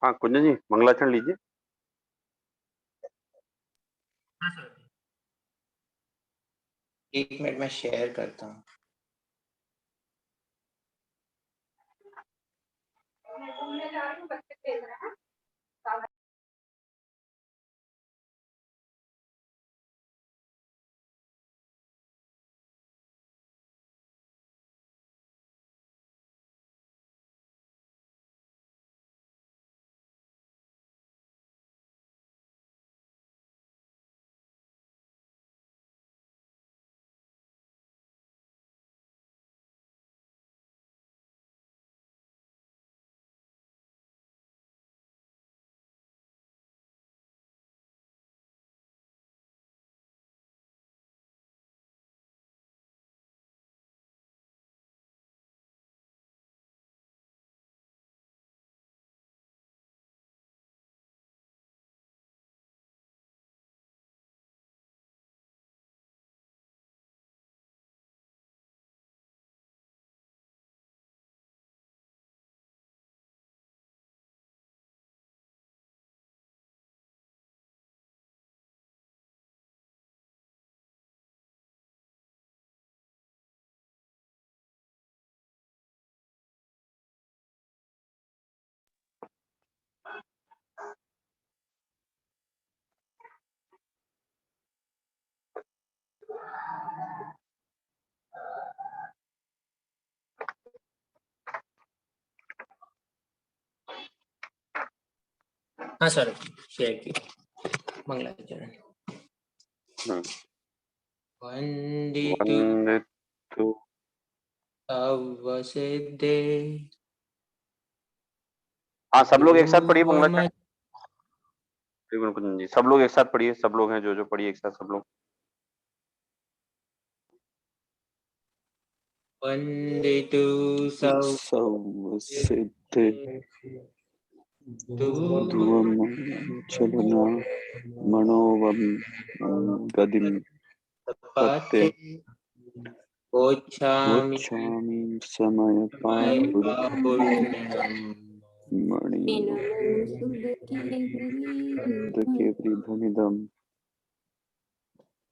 हाँ कुंजन जी, मंगलाचरण लीजिए। हाँ सर। 1 मिनट में शेयर करता हूँ। हाँ सर, शेयर की मंगलाचरण। वंदितु अवसिद्धे हाँ सब लोग एक साथ पढ़िए ध्रुवम मंगलाचरण। कुंजन जी सब लोग एक साथ पढ़िए, सब लोग हैं जो पढ़िए एक साथ सब लोग। वन्दितु सौसिद्धे ध्रुवमचलना मनोवं गतिं पत्ते गोच्छामि गच्छामि समयपापुर्मणिं मणिमन्दकेवरिभनिदम्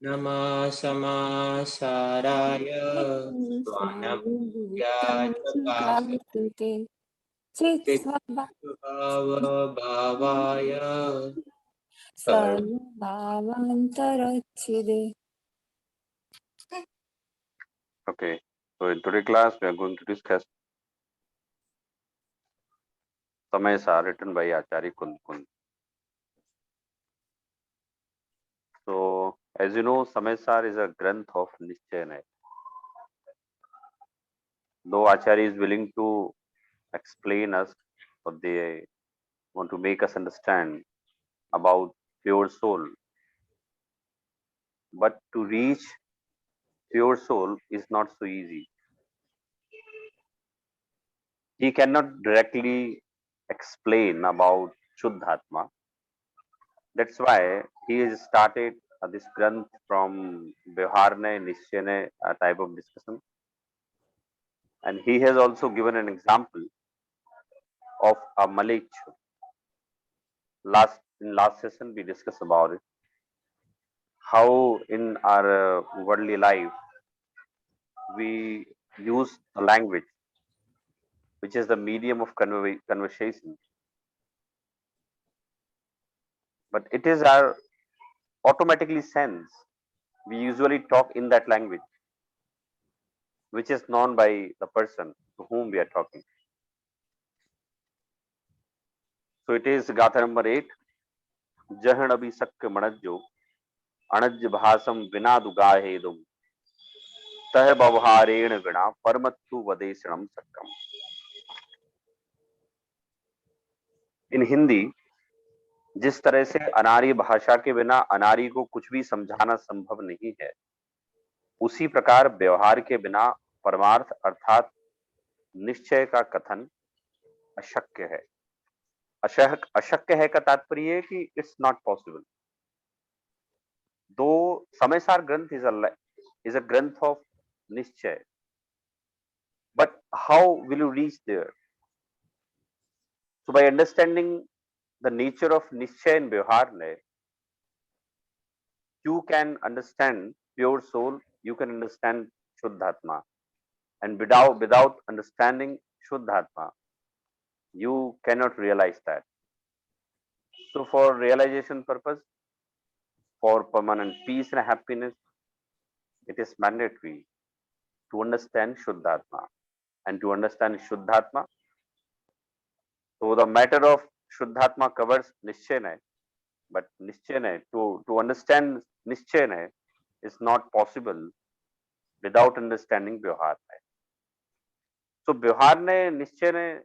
नमः समासाराय स्वानभ्याचकाशते चित्स्वभावभावाय सर्वभावान्तरच्छिदे. Okay, so in today's class we are going to discuss Samayasa written by Acharya Kund Kund. So as you know, Samayasa is a granth of Nischayana. Though Acharya is willing to explain us, or they want to make us understand about pure soul, but to reach pure soul is not so easy. He cannot directly explain about Shuddhatma. That's why he has started this granth from Vyavharne, Nischayane type of discussion. And he has also given an example of a Malechu. In last session we discussed about it. How in our worldly life we use the language, which is the medium of conversation, but it is our automatically sense. We usually talk in that language, which is known by the person to whom we are talking. So it is Gatha number 8. Jahan abhi sakya manajjo अणज भासम विना दुगाहेदुम तह व्यवहारेण विना परमत्तु वदेशणम सक्कम. इन हिंदी, जिस तरह से अनार्य भाषा के बिना अनार्य को कुछ भी समझाना संभव नहीं है, उसी प्रकार व्यवहार के बिना परमार्थ अर्थात निश्चय का कथन अशक्य है. अशक्य है का तात्पर्य है कि इट्स नॉट पॉसिबल. दो समयसार ग्रंथ is a granth of निश्चय, but how will you reach there? So by understanding the nature of Nischay and Vyavharne, you can understand pure soul, you can understand Shuddhatma. And without understanding Shuddhatma, you cannot realize that. So for realization purpose, for permanent peace and happiness, it is mandatory to understand Shuddhatma. And to understand Shuddhatma, so the matter of Shuddhatma covers Nischay, but Nischay, to understand Nischay is not possible without understanding Vyavharne. So Vyavharne, Nischay,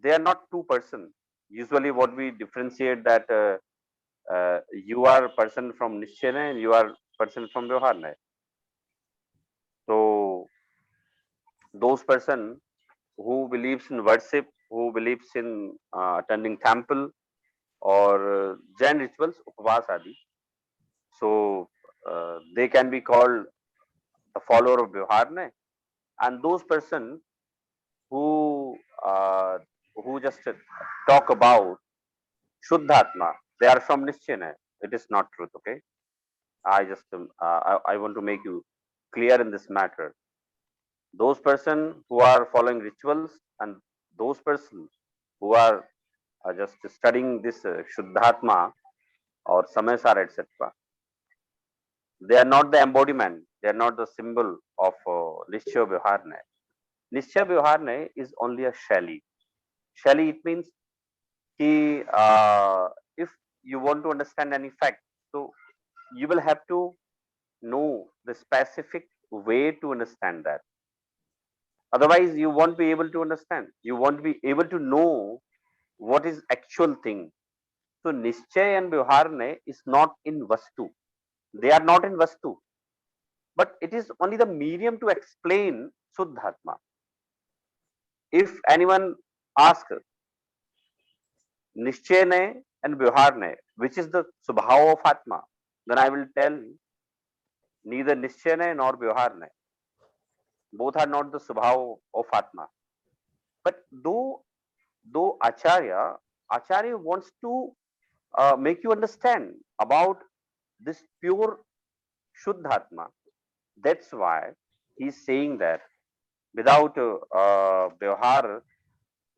they are not two persons. Usually what we differentiate that you are a person from Nischay and you are person from Vyavharne. So those person who believes in worship, who believes in attending temple or Jain rituals, upavas adi, so they can be called the follower of Vyavharne. And those person who uh, who just talk about Shuddhatma, they are from Nischay. It is not truth. Okay, I want to make you clear in this matter. Those person who are following rituals and those person who are just studying this Shuddhatma or Samasara, etc. They are not the embodiment. They are not the symbol of Nishya Vyavharne. Nishya Vyavharne is only a Shali. Shali, it means if you want to understand any fact, so you will have to know the specific way to understand that. Otherwise, you won't be able to understand. You won't be able to know what is actual thing. So Nischay and Vyavharne is not in Vastu. They are not in Vastu, but it is only the medium to explain Suddhatma. If anyone asks Nischay and Vyavharne, which is the Subhava of Atma, then I will tell neither Nischay nor Vyavharne. Both are not the Subhava of Atma. But though Acharya wants to make you understand about this pure Shuddhatma. That's why he's saying that without व्यवहार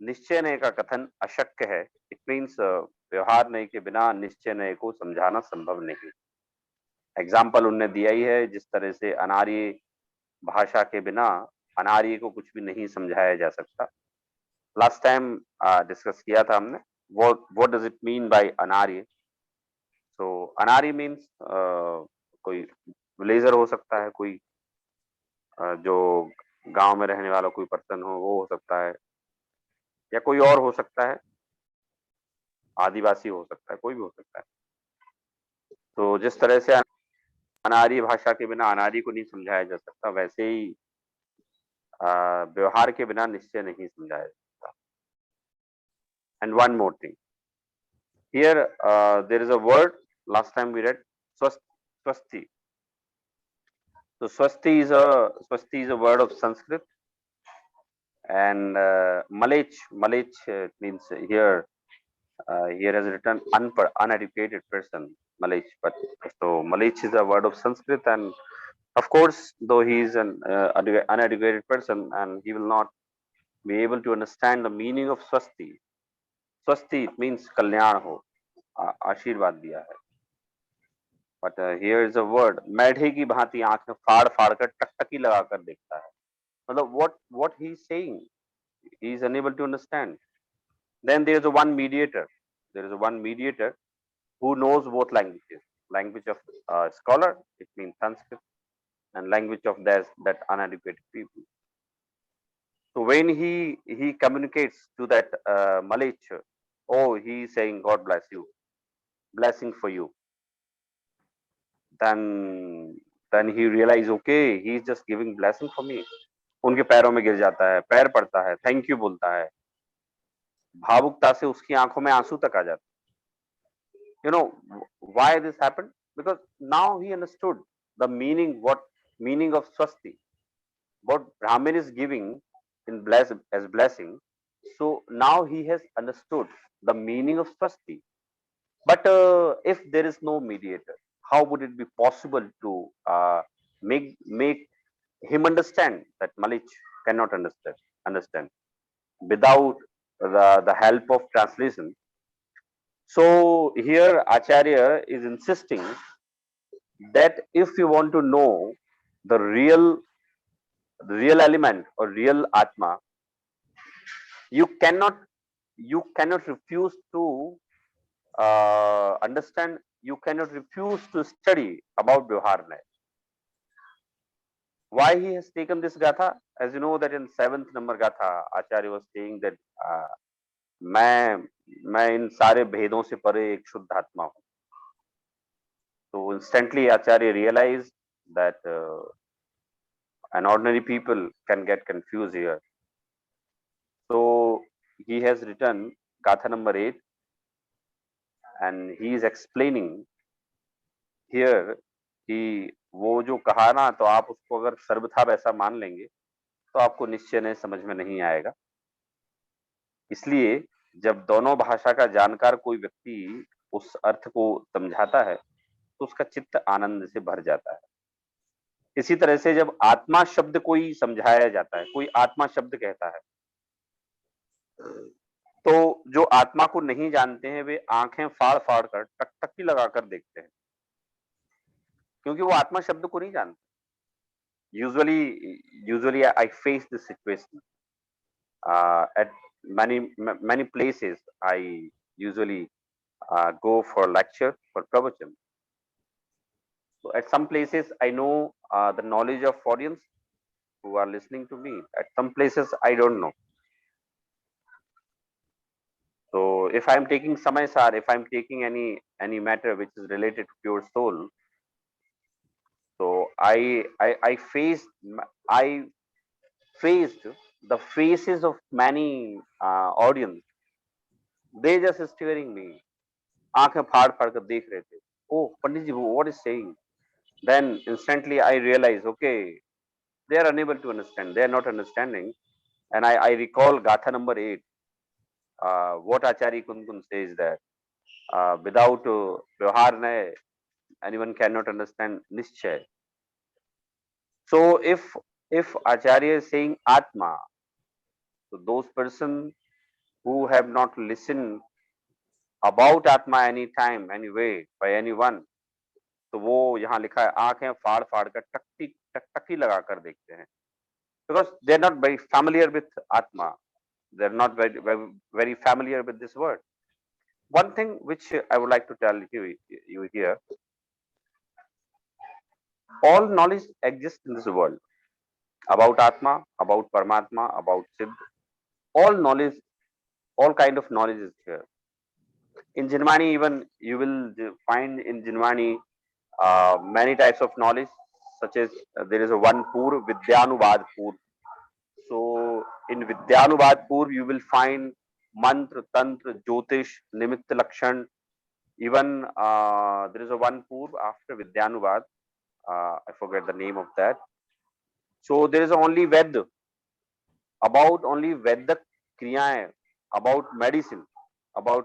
निश्चय नय का कथन अशक्य है. It means व्यवहार नय के बिना निश्चय नय को समझाना संभव नहीं. एग्जाम्पल उनने दिया ही है, जिस तरह से अनार्य भाषा के बिना अनार्य को कुछ भी नहीं समझाया जा सकता. लास्ट टाइम डिस्कस किया था हमने what does it mean by अनार्य. तो अनार्य मीन्स कोई विलेजर हो सकता है, कोई जो गांव में रहने वाला कोई पर्सन हो वो हो सकता है, या कोई और हो सकता है, आदिवासी हो सकता है, कोई भी हो सकता है. तो जिस तरह से अनार्य भाषा के बिना अनार्य को नहीं समझाया जा सकता, वैसे ही व्यवहार के बिना निश्चय नहीं समझाया जा सकता. And one more thing here, there is a word last time we read, swasti. So swasti is a word of Sanskrit, and Malech means here has written uneducated person, Malech. But so Malech is a word of Sanskrit, and of course, though he is an uneducated person, and he will not be able to understand the meaning of swasti. Swasti, it means kalyan ho, आशीर्वाद दिया है. But here is a word, मेढे की भांति आंख में फाड़ फाड़ कर टकटकी लगाकर देखता है. मतलब what he is saying, he is unable to understand. Then there is a one mediator. There is a one mediator who knows both languages. Language of scholar, it means Sanskrit, and language of that uneducated people. So when he communicates to that Malech, oh, he is saying God bless you, blessing for you. Then he realize, okay, he is just giving blessing for me. उनके पैरों में गिर जाता है, पैर पड़ता है, thank you बोलता है. भावुकता से उसकी आंखों में आंसू तक आ जाते. You know why this happened? Because now he understood the meaning of swasti. What Brahmin is giving in as blessing, So now he has understood the meaning of Swasti. But if there is no mediator, how would it be possible to make him understand that Malich cannot understand without the help of translation? So here Acharya is insisting that if you want to know the real element or real Atma, you cannot refuse to understand, you cannot refuse to study about Vyavharnay. Why he has taken this gatha? As you know that in 7th number gatha, Acharya was saying that मैं इन सारे भेदों से परे एक शुद्ध आत्मा हूँ. So instantly Acharya realized that an ordinary people can get confused here. So he has written gatha number 8 and he is explaining here कि वो जो कहा ना, तो आप उसको अगर सर्वथा वैसा मान लेंगे तो आपको निश्चय नहीं समझ में नहीं आएगा. इसलिए जब दोनों भाषा का जानकार कोई व्यक्ति उस अर्थ को समझाता है तो उसका चित्त आनंद से भर जाता है. इसी तरह से जब आत्मा शब्द कोई समझाया जाता है, कोई आत्मा शब्द कहता है, तो जो आत्मा को नहीं जानते हैं वे आंखें फाड़ फाड़ कर टकटकी लगाकर देखते हैं, क्योंकि वो आत्मा शब्द को नहीं जानते. Usually I face this situation at many places. I usually go for lecture, for pravachan. So at some places I know the knowledge of audience who are listening to me. At some places I don't know. So if I'm taking Samaysar, if I'm taking any matter which is related to pure soul, so I faced the faces of many audience. They just staring me. आंखें फाड़ फाड़ कर देख रहे थे. Oh, Pandit ji, what is saying? Then instantly I realize, okay, they are unable to understand. They are not understanding. And I recall Gatha number 8. What Acharya Kunkun says that without Vyavharnay, anyone cannot understand Nischay. So if Acharya is saying Atma, so those persons who have not listened about Atma any time, anyway, by anyone, तो वो यहाँ लिखा है आंखें फाड़ फाड़ कर टकटकी लगा कर देखते हैं, because they are not very familiar with Atma, they are not very familiar with this word. One thing which I would like to tell you here, all knowledge exists in this world about Atma, about Paramatma, about Siddh. All knowledge, all kind of knowledge is here. In Jinmani, even you will find in Jinmani many types of knowledge, such as there is a one Pur, Vidyanubad Pur. So in Vidyanubad Pur, you will find Mantra, Tantra, Jyotish, Nimitta Lakshan. Even there is a one Pur after Vidyanubad. I forget the name of that. So there is only Ved, about only Vedic Kriyaएं, about medicine, about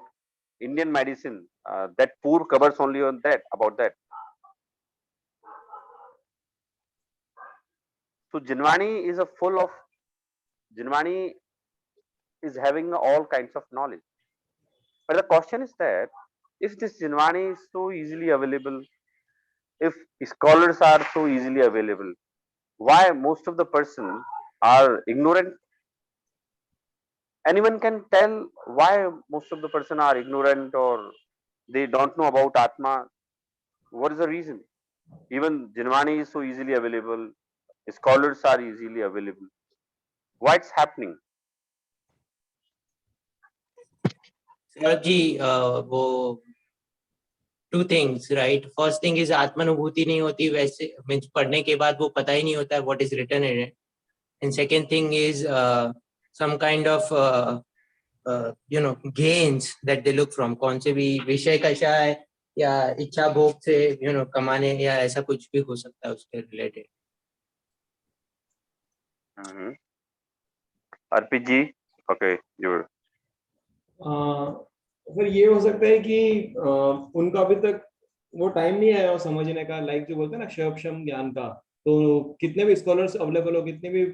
Indian medicine. That Pur covers only on that, about that. So Jinmani is Jinmani is having all kinds of knowledge. But the question is that if this Jinmani is so easily available, if scholars are so easily available, why most of the person are ignorant? Anyone can tell why most of the person are ignorant or they don't know about Atma? What is the reason? Even Jinmani is so easily available, scholars are easily available. What's happening? Sir ji वो two things, right? First thing is आत्मानुभूति नहीं होती, वैसे means पढ़ने के बाद वो पता ही नहीं होता है what is written in it. And second thing is some kind of gains that they look from, कौन से भी विषय कषाय या इच्छा भोग से कमाने या ऐसा कुछ भी हो सकता है उसके related. Arpit ji, Okay, you were. फिर ये हो सकता है कि उनका अभी तक वो टाइम नहीं आया हो समझने का, लाइक जो बोलते हैं ना शब्द ज्ञान का। तो कितने भी स्कॉलर्स अवेलेबल हो, कितने भी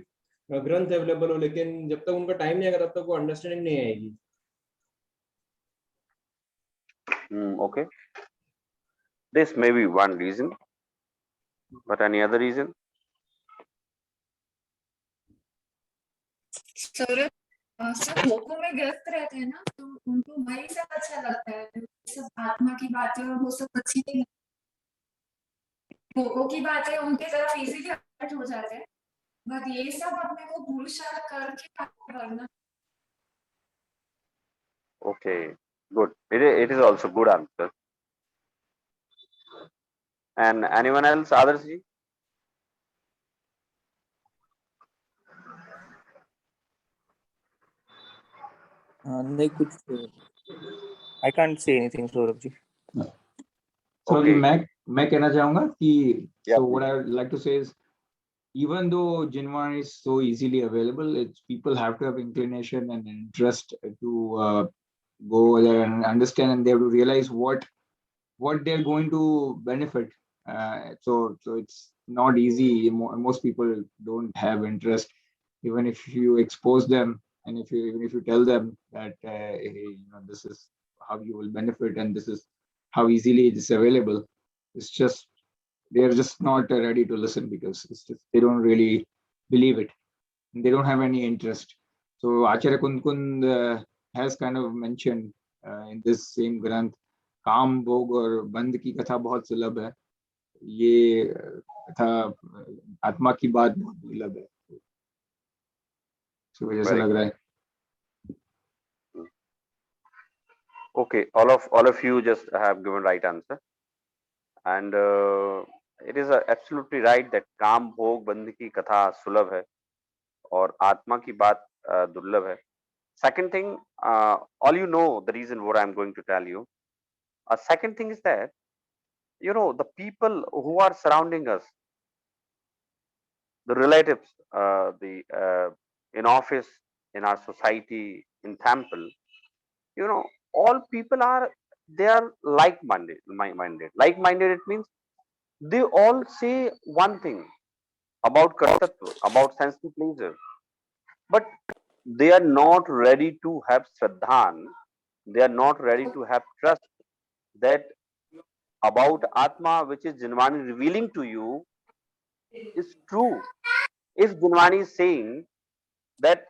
ग्रंथ अवेलेबल हो, लेकिन जब तक उनका टाइम नहीं आएगा तब तक वो अंडरस्टैंडिंग नहीं आएगी। Okay, this may be one reason, but any other reason? Saurabh, सब भोगों में व्यस्त रहते हैं ना, तो उनको वही सब अच्छा लगता है, सब आत्मा की बातें और वो सब अच्छी नहीं लगती। भोगों की बातें उनके तरफ इजीली हट हो जाते हैं, बट ये सब अपने को पुरुषार्थ करके आगे बढ़ना। Okay, good. It is also good answer. And anyone else, others ji? नहीं कुछ, I can't say anything Saurabh ji. So Okay. मैं कहना चाहूंगा कि Yeah, so what please. I would like to say is, even though Jinwan is so easily available, it's people have to have inclination and interest to go there and understand, and they have to realize what they're going to benefit. So it's not easy. Most people don't have interest, even if you expose them, and even if you tell them that hey, this is how you will benefit and this is how easily it is available. It's just they're just not ready to listen, because it's just, they don't really believe it, and they don't have any interest. So Acharya Kund has kind of mentioned in this same Granth, काम भोग और बंध की कथा बहुत सुलभ है, ये कथा आत्मा की बात बहुत दुर्लभ है, इस वजह से लग रहा है। Okay, all of you just have given right answer, and it is absolutely right that काम भोग बंध की कथा सुलभ है और आत्मा की बात दुर्लभ है. Second thing, all you know the reason what I'm going to tell you. A second thing is that the people who are surrounding us, the relatives, the in office, in our society, in temple, all people they are like-minded. Like-minded, it means they all say one thing about kartatva, about sensory pleasure, but they are not ready to have shraddhan. They are not ready to have trust that about Atma, which is Jinvani revealing to you, is true. If Jinvani is saying that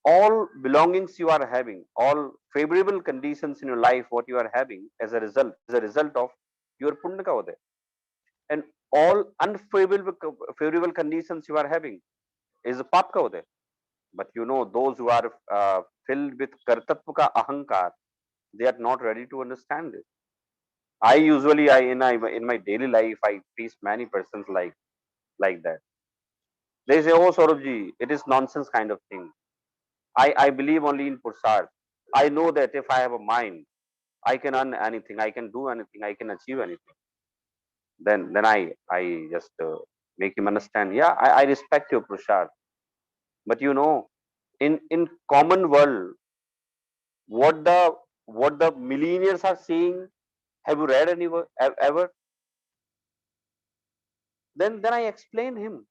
all belongings you are having, all favorable conditions in your life, what you are having as a result of your punya ka uday, and all unfavorable conditions you are having is a pap ka uday. But those who are filled with kartatva ka ahankar, they are not ready to understand this. I usually, in my daily life, I face many persons like that. They say, "Oh, Saurabh it is nonsense kind of thing. I believe only in Pursad. I know that if I have a mind, I can earn anything, I can do anything, I can achieve anything." Then I just make him understand. Yeah, I respect your Pursad, but in common world, what the millionaires are saying. Have you read ever? Then I explain him.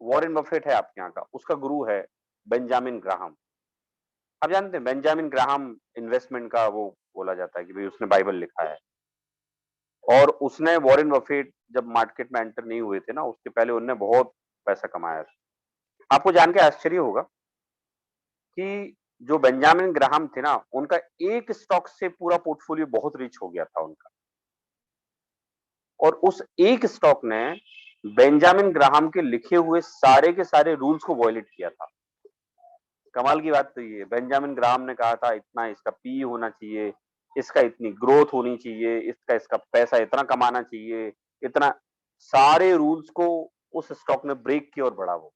Warren Buffett है आपके यहाँ का, उसका गुरु है Benjamin Graham. आप जानते हैं Benjamin Graham investment का वो बोला जाता है कि भाई उसने बाइबल लिखा है, और उसने वॉरेन बफेट जब मार्केट में एंटर नहीं हुए थे ना, उसके पहले उन्होंने बहुत पैसा कमाया था. आपको जान के आश्चर्य होगा कि जो बेंजामिन ग्राहम थे ना, उनका एक स्टॉक से पूरा पोर्टफोलियो बहुत रिच हो गया था उनका, और उस एक स्टॉक ने बेंजामिन ग्राहम के लिखे हुए सारे के सारे रूल्स को वायलेट किया था. कमाल की बात तो ये, बेंजामिन ग्राहम ने कहा था इतना इसका पी होना चाहिए, इसका इतनी ग्रोथ होनी चाहिए, इसका पैसा इतना कमाना चाहिए, इतना सारे रूल्स को उस स्टॉक ने ब्रेक किया और बढ़ा वो.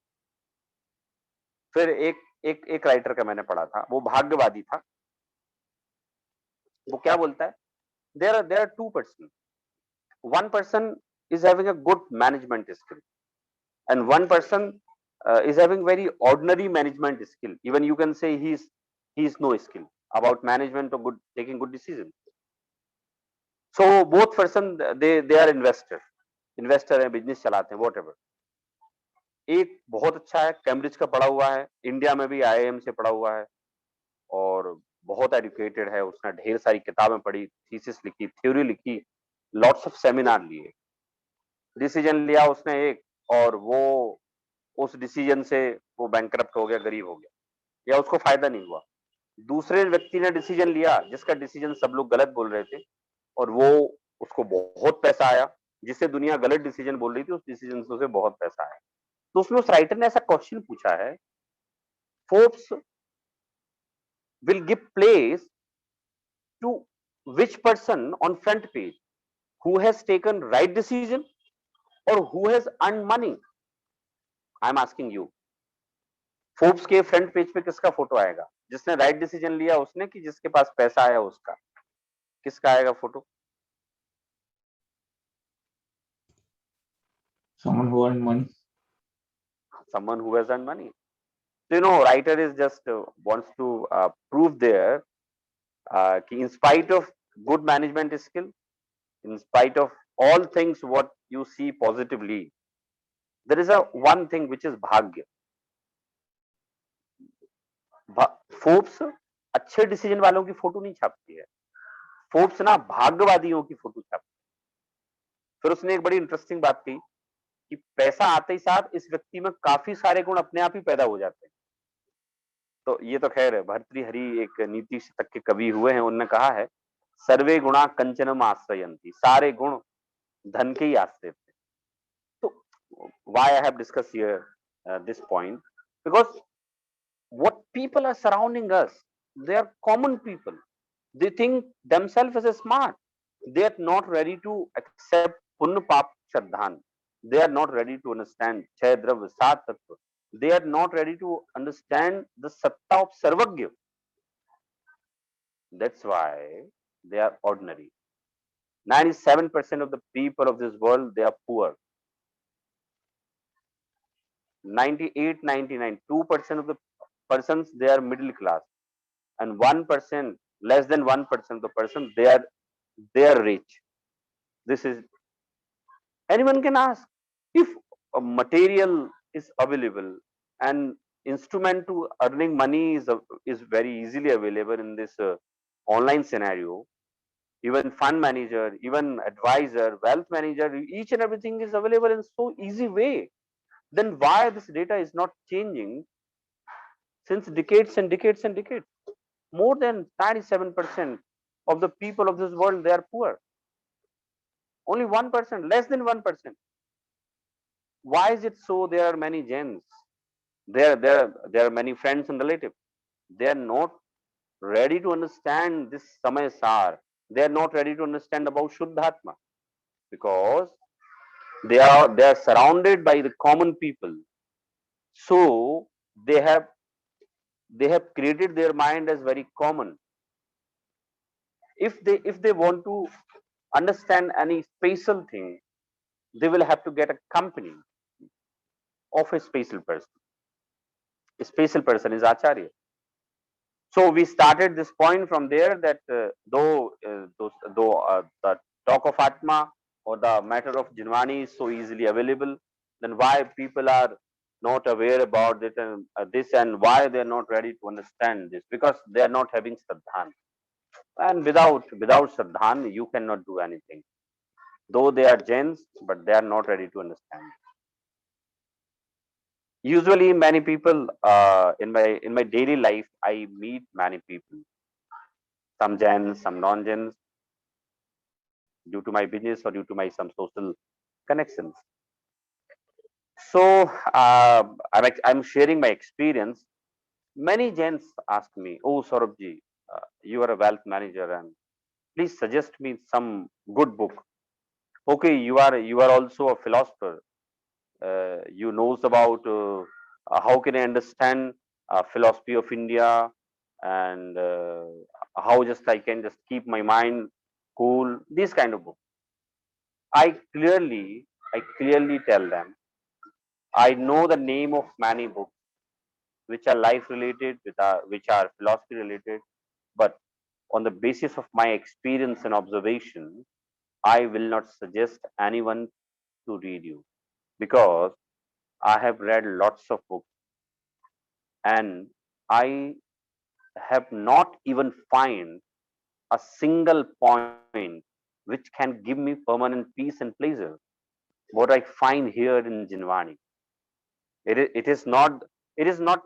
फिर एक राइटर का मैंने पढ़ा था, वो भाग्यवादी था. वो क्या बोलता है, there are two person. One person is having a good management skill, and one person is having very ordinary management skill. Even you can say he's no skill about management or good taking good decisions. So both person they are investor है, business चलाते हैं, whatever. एक बहुत अच्छा है, Cambridge का पढ़ा हुआ है, इंडिया में भी आईआईएम से पढ़ा हुआ है और बहुत एजुकेटेड है, उसने ढेर सारी किताबें पढ़ी, थीसिस लिखी, थ्योरी लिखी, लॉट्स ऑफ सेमिनार लिए, डिसीजन लिया उसने एक, और वो उस डिसीजन से वो बैंकरप्ट हो गया, गरीब हो गया, या उसको फायदा नहीं हुआ। दूसरे व्यक्ति ने डिसीजन लिया जिसका डिसीजन सब लोग गलत बोल रहे थे और वो उसको बहुत पैसा आया, जिससे दुनिया गलत डिसीजन बोल रही थी उस डिसीजन से उसे बहुत पैसा आया। तो उसमें उस राइटर ने ऐसा क्वेश्चन पूछा है, Forbes will give place to which person on front page who has taken right decision or who has earned money? I am asking you, Forbes के फ्रंट पेज पे किसका फोटो आएगा? जिसने राइट डिसीजन लिया उसने, कि जिसके पास पैसा आया उसका? किसका आएगा photo? Someone who earned money. Someone who has earned money. So, you know, writer is just wants to prove there in spite of good management skill, in spite of all things what you see positively, there is a one thing which is bhagya. Forbes अच्छे decision वालों की photo नहीं छापती है, Forbes ना भाग्यवादियों की photo छापती है। फिर उसने एक बड़ी इंटरेस्टिंग बात कही कि पैसा आते ही साथ इस व्यक्ति में काफी सारे गुण अपने आप ही पैदा हो जाते हैं। तो ये तो खैर भर्तृहरि एक नीति शतक के कवि हुए हैं, उन्होंने कहा है, सर्वे गुणा कंचनम आश्रयंती, सारे गुण धन के ही आश्रित थे। तो why I have discuss here this point, because what people are surrounding us, they are common people, they think themselves as smart, they are not ready to accept punya pap shraddhan, they are not ready to understand chhay dravya sat tattva, they are not ready to understand the satta of sarvagya. That's why they are ordinary. 97% of the people of this world, they are poor. 98, 99, 2% of the persons, they are middle class, and 1%, less than 1% of the person, they are rich. This is, anyone can ask, if a material is available and instrument to earning money is very easily available in this online scenario, even fund manager, even advisor, wealth manager, each and everything is available in so easy way, then why this data is not changing since decades and decades and decades? More than 97% of the people of this world, they are poor. Only 1%, less than 1%. Why is it so? There are many Jains. There are many friends and relatives. They are not ready to understand this Samay Sar. They are not ready to understand about Shuddhatma, because they are surrounded by the common people. So they have created their mind as very common. If they want to understand any special thing, they will have to get a company of a special person. A special person is Acharya. So we started this point from there, that though the talk of Atma or the matter of Jinwani is so easily available, then why people are not aware about it and this, and why they are not ready to understand this? Because they are not having Sadhan. And without Sadhan, you cannot do anything. Though they are Jains, but they are not ready to understand. Usually, many people in my daily life, I meet many people, some Jains, some non-Jains, due to my business or due to my some social connections. So I'm sharing my experience. Many Jains ask me, "Oh, Saurabh ji, you are a wealth manager, and please suggest me some good book." Okay, you are also a philosopher. You knows about how can I understand philosophy of India, and how just I can just keep my mind cool. This kind of book. I clearly tell them, I know the name of many books which are life related, which are philosophy related, but on the basis of my experience and observation, I will not suggest anyone to read you, because I have read lots of books and I have not even find a single point which can give me permanent peace and pleasure. What I find here in Jinwani, it is not, it is not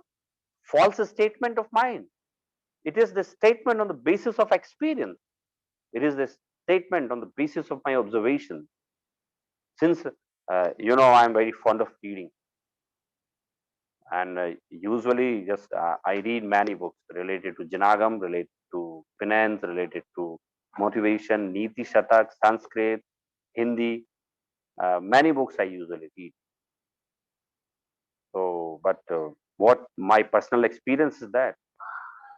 false statement of mine. It is the statement on the basis of experience. It is the statement on the basis of my observation. Since I'm very fond of reading, and usually just I read many books related to Janagam, related to finance, related to motivation, Niti Shatak, Sanskrit, Hindi. Many books I usually read. So, but what my personal experience is that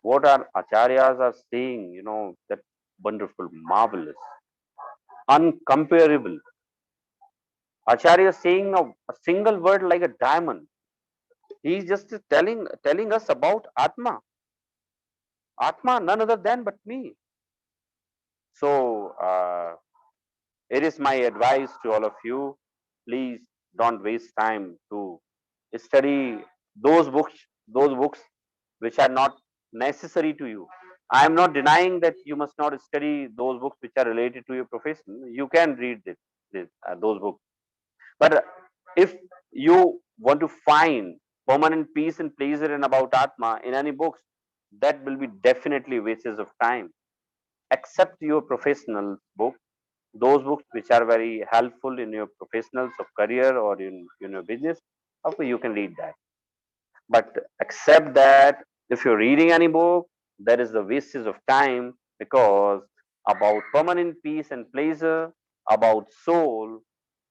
what our acharyas are saying, that wonderful, marvelous, uncomparable. Acharya is saying a single word like a diamond. He is just telling us about Atma. Atma, none other than but me. So it is my advice to all of you. Please don't waste time to study those books which are not necessary to you. I am not denying that you must not study those books which are related to your profession. You can read those books. But if you want to find permanent peace and pleasure in about Atma in any books, that will be definitely wastes of time. Except your professional book, those books which are very helpful in your professionals of career or in your business, okay, you can read that. But except that, if you're reading any book, that is the wastage of time, because about permanent peace and pleasure, about soul,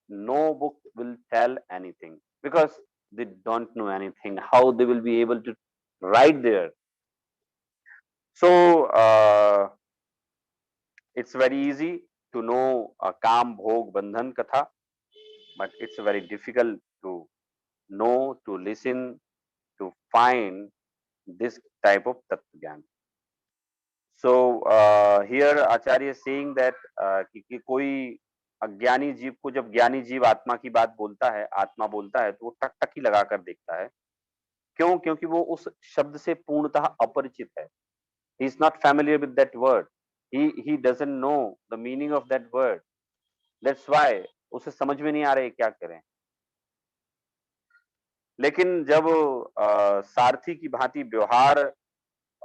no book will tell anything, because they don't know anything. How they will be able to write there? So it's very easy to know Kam Bhog Bandhan Katha, but it's very difficult to know, to listen, to find this type of Tattva Gyan. So here Acharya is saying that कि कोई अज्ञानी जीव को, जब ज्ञानी जीव आत्मा की बात बोलता है, आत्मा बोलता है, तो वो टकटकी लगा कर देखता है. क्यों? क्योंकि वो उस शब्द से पूर्णतः अपरिचित है. He is not familiar with that word. He doesn't know the meaning of that word. That's why उसे समझ में नहीं आ रहा है क्या करें. लेकिन जब सारथी की भांति व्यवहार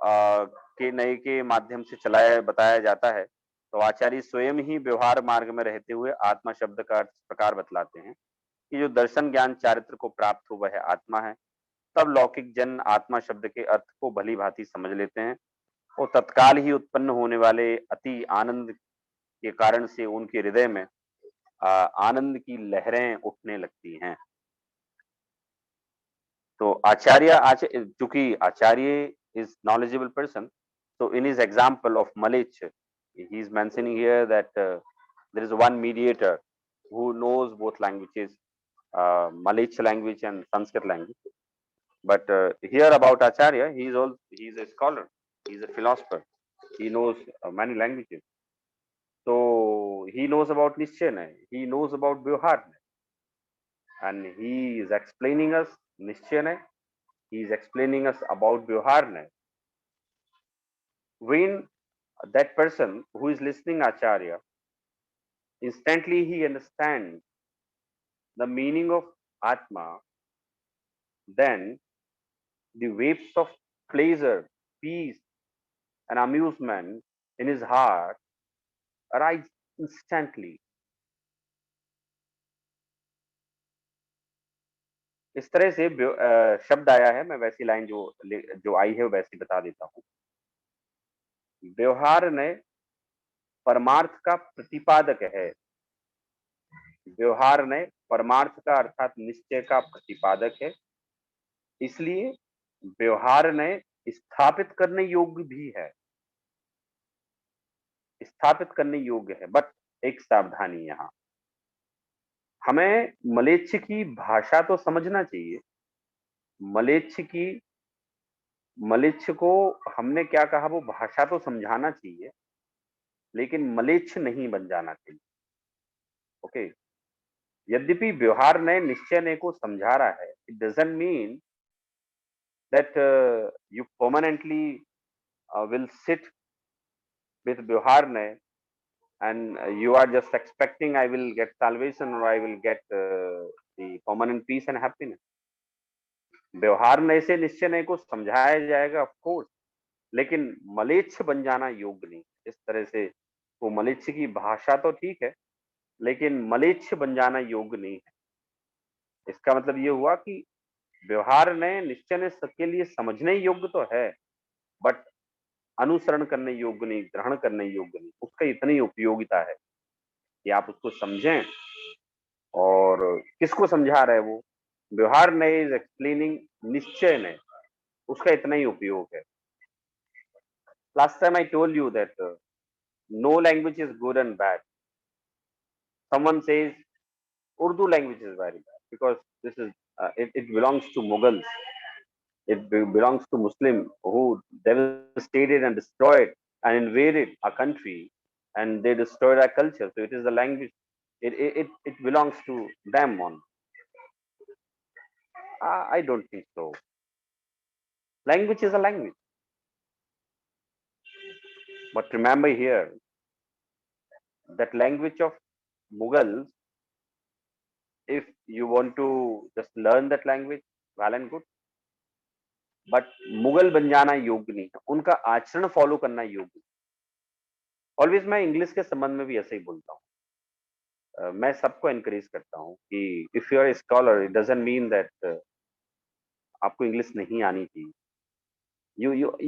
के नए के माध्यम से चलाया बताया जाता है, तो आचार्य स्वयं ही व्यवहार मार्ग में रहते हुए आत्मा शब्द का अर्थ प्रकार बतलाते हैं कि जो दर्शन ज्ञान चारित्र को प्राप्त हो वह आत्मा है. तब लौकिक जन आत्मा शब्द के अर्थ को भली भांति समझ लेते हैं और तत्काल ही उत्पन्न होने वाले अति आनंद के कारण से उनके हृदय में आनंद की लहरें उठने लगती हैं. तो चूंकि आचार्य is knowledgeable person, so in his example of Malech, he is mentioning here that there is one mediator who knows both languages, Malech language and Sanskrit language. But here about Acharya, he is a scholar, he is a philosopher, he knows many languages. So he knows about Nishchay, he knows about Vyavhar, and he is explaining us Nishchay, he is explaining us about Vyavhar. When that person who is listening Acharya, instantly he understands the meaning of Atma, then the waves of pleasure, peace, and amusement in his heart arise instantly. इस तरह से शब्द आया है, मैं वैसी line जो आई है वैसी बता देता हूँ. व्यवहार ने परमार्थ का प्रतिपादक है. व्यवहार ने परमार्थ का अर्थात निश्चय का प्रतिपादक है, इसलिए व्यवहार ने स्थापित करने योग्य भी है, स्थापित करने योग्य है. बट एक सावधानी यहाँ, हमें मलेच्छ की भाषा तो समझना चाहिए। मलेच्छ को हमने क्या कहा, वो भाषा तो समझाना चाहिए, लेकिन मलेच्छ नहीं बन जाना चाहिए। ओके। यद्यपि व्यवहार ने निश्चय ने को समझा रहा है, it doesn't mean that you permanently will sit with Bihar ne, and you are just expecting I will get salvation or I will get the permanent peace and happiness. व्यवहार नए से निश्चय नए को समझाया जाएगा ऑफ कोर्स, लेकिन मलेच्छ बन जाना योग्य नहीं। इस तरह से वो मलेच्छ की भाषा तो ठीक है, लेकिन मलेच्छ बन जाना योग्य नहीं है। इसका मतलब ये हुआ कि व्यवहार ने निश्चय ने सबके लिए समझने योग्य तो है, बट अनुसरण करने योग्य नहीं, ग्रहण करने योग्य नहीं। उसका इतनी उपयोगिता है कि आप उसको समझें। और किसको समझा रहे वो? व्यवहार ने इज एक्सप्लेनिंग निश्चय ने, उसका इतना ही उपयोग है। Last time I told you that no language is good and bad. Someone says Urdu language is very bad because this is it belongs to Mughals. It belongs to Muslim who devastated and destroyed and invaded our country, and they destroyed our culture. So it is the language. It belongs to them on. I don't think so. Language is a language. But remember here that language of Mughals, if you want to just learn that language, well and good. But Mughal बन जाना योग्य नहीं है, उनका आचरण follow करना योग्य। Always मैं इंग्लिश के संबंध में भी ऐसे ही बोलता हूँ। मैं सबको एनकरेज करता हूँ कि if you are scholar, it doesn't mean that आपको इंग्लिश नहीं आनी चाहिए।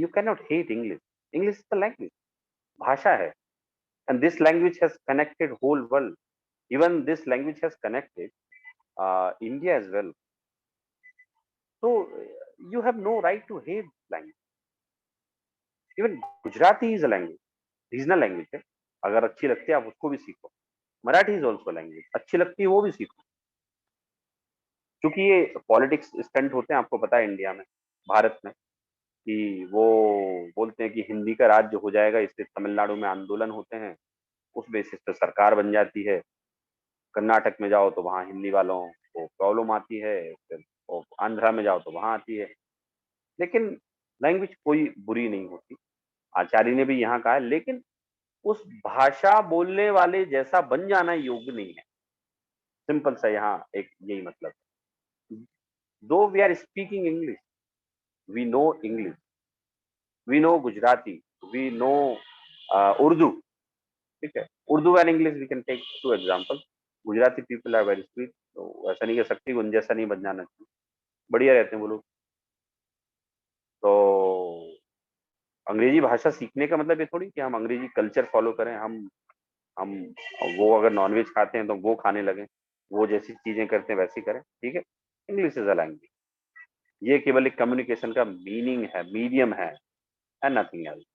You can not hate English. English is the language, भाषा है, and this language has connected whole world. Even this language has connected India as well. So you have no right to hate language. Even Gujarati is a language, regional language है। अगर अच्छी लगती है आप उसको भी सीखो। मराठी इज ऑल्सो लैंग्वेज, अच्छी लगती है वो भी सीखो। क्योंकि ये पॉलिटिक्स स्टंट होते हैं, आपको पता है इंडिया में, भारत में, कि वो बोलते हैं कि हिंदी का राज्य हो जाएगा, इससे तमिलनाडु में आंदोलन होते हैं, उस बेसिस पे सरकार बन जाती है। कर्नाटक में जाओ तो वहाँ हिंदी वालों को प्रॉब्लम आती है, फिर आंध्रा में जाओ तो वहाँ आती है। लेकिन लैंग्वेज कोई बुरी नहीं होती, आचार्य ने भी यहाँ कहा है, लेकिन उस भाषा बोलने वाले जैसा बन जाना योग्य नहीं है। सिंपल सा यहाँ एक यही मतलब है। दो we are speaking English, we know English, we know Gujarati, we know Urdu, ठीक है। Urdu and English we can take two example. Gujarati people are very sweet, तो ऐसा नहीं कह सकती उन जैसा नहीं बन जाना चाहिए, बढ़िया रहते हैं वो लोग। तो अंग्रेजी भाषा सीखने का मतलब ये थोड़ी कि हम अंग्रेजी कल्चर फॉलो करें, हम वो अगर नॉनवेज खाते हैं तो वो खाने लगे, वो जैसी चीजें करते हैं वैसी करें, ठीक है। इंग्लिश इज अ लैंग्वेज, ये केवल एक कम्युनिकेशन का मीनिंग है, मीडियम है, and nothing else.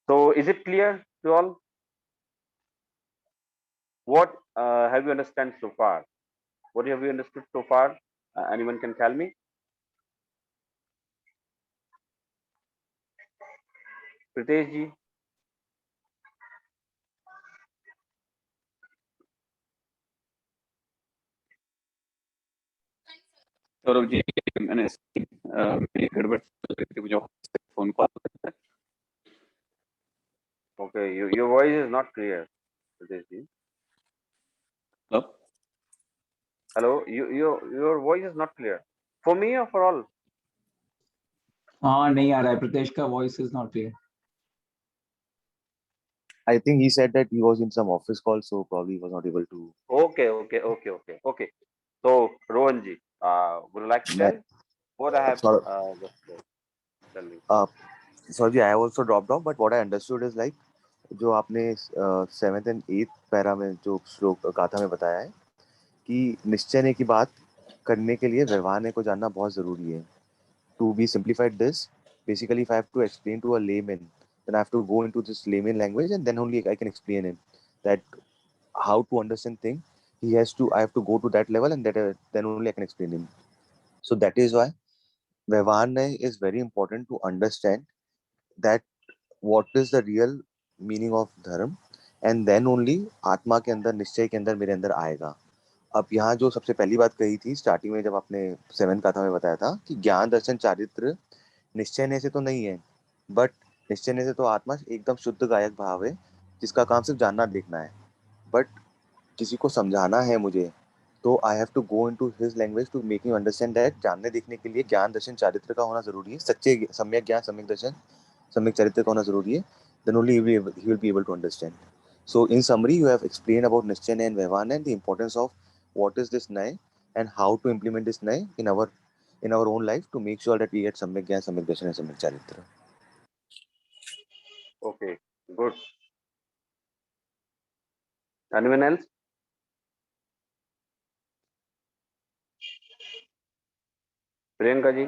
So is it clear to all? What have you understand so far? What have you understood so far? Anyone can tell me? Pritesh ji? Saurabh ji, मैंने मेरी गड़बड़ मुझे phone call. Okay, your voice is not clear, Pritesh ji. Hello? Hello, your voice is not clear. For me or for all? हाँ नहीं आ रहा है, प्रीतेश का voice is not clear. I think he said that he was in some office call, so probably was not able to. Okay. So Rohan ji, would you like to tell what I have just tell me? Sorry, I also dropped off, but what I understood is like जो आपने 7th and 8th para में जो श्लोक गाथा में बताया है कि निश्चय की बात करने के लिए व्यवहार को जानना बहुत जरूरी है। To be simplified this, basically if I have to explain to a layman, then I have to go into this layman language and then only I can explain it that how to understand thing, I have to go to that level, and that then only I can explain him. So that is why व्यवहार न्याय is very important to understand that what is the real meaning of धर्म, and then only आत्मा के अंदर, निश्चय के अंदर, मेरे अंदर आएगा. अब यहाँ जो सबसे पहली बात कही थी स्टार्टिंग में, जब आपने 7th कथा में बताया था कि ज्ञान दर्शन चारित्र निश्चय से तो नहीं है, बट निश्चय से तो आत्मा एकदम शुद्ध गायक भाव है, जिसका काम सिर्फ जानना देखना है. बट किसी को समझाना है मुझे, तो I have to go into his language to make you understand that जानने देखने के लिए ज्ञान दर्शन चारित्र का होना जरूरी है, सच्चे सम्यक ज्ञान, सम्यक दर्शन, सम्यक चरित्र का होना जरूरी है. Then only he will be able to understand. So in summary, you have explained about Nischay and Vyavahar and the importance of what is this Nyay and how to implement this Nyay in our own life to make sure that we get Samyak Gyan, Samyak Darshan and Samyak Charitra. Okay, good. Anyone else? Priyanka ji?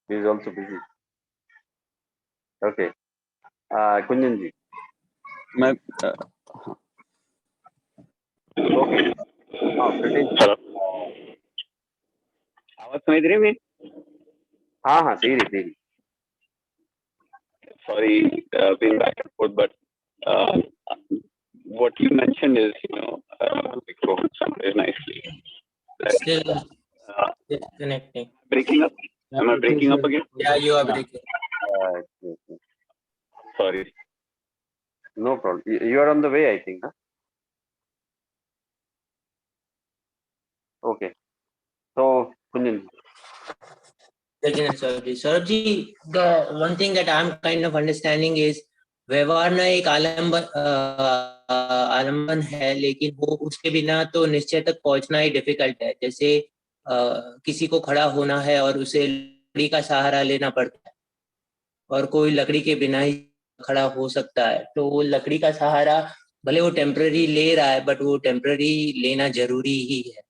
He is also busy. Okay. Kunjan ji? मैं Okay. Prateek ji? Hello, आवाज सुनाई दे रही है मेरी? हाँ हाँ सही रही. Sorry, being back and forth, but what you mentioned is, like broken summarized nicely. Like, Still disconnecting. breaking up? Am I breaking up again? Yeah, you are breaking. Okay. Sorry. No problem. You are on the way, I think. Huh? Okay. So, Kunjan ji. Saurabh ji, the one thing that I'm kind of understanding is व्यवहार ना एक आलम्बन है, लेकिन वो उसके बिना तो निश्चय तक पहुंचना ही डिफिकल्ट है. जैसे किसी को खड़ा होना है और उसे लकड़ी का सहारा लेना पड़ता है, और कोई लकड़ी के बिना ही खड़ा हो सकता है. तो वो लकड़ी का सहारा भले वो टेम्पररी ले रहा है, बट वो टेम्पररी लेना जरूरी ही है.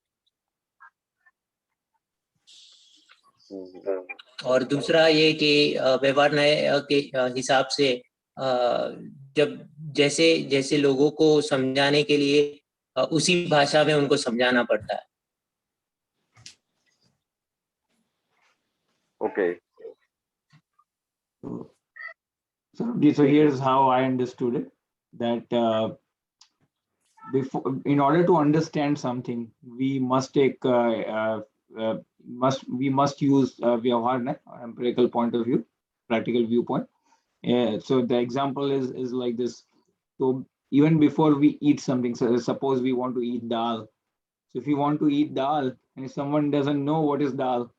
और दूसरा ये कि व्यवहार न्याय के हिसाब से जब जैसे जैसे लोगों को समझाने के लिए उसी भाषा में उनको समझाना पड़ता है. Okay. So here's how I understood it, that in order to understand something, we must take must use Vyavahar Nya, empirical point of view, practical viewpoint. So the example is like this. So even before we eat something, so suppose we want to eat dal. So if you want to eat dal and if someone doesn't know what is dal,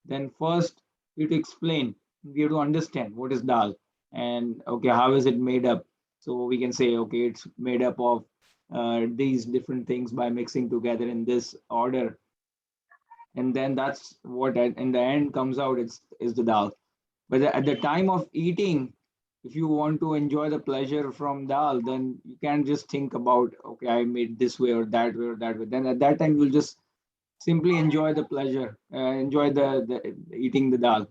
then first we have to explain, we have to understand what is dal, and okay, how is it made up. So we can say, okay, it's made up of these different things by mixing together in this order, and then that's what in the end comes out is the dal. But at the time of eating, if you want to enjoy the pleasure from dal, then you can't just think about, okay, I made this way or that way or that way. Then at that time you'll just simply enjoy the pleasure, enjoy the eating the dal.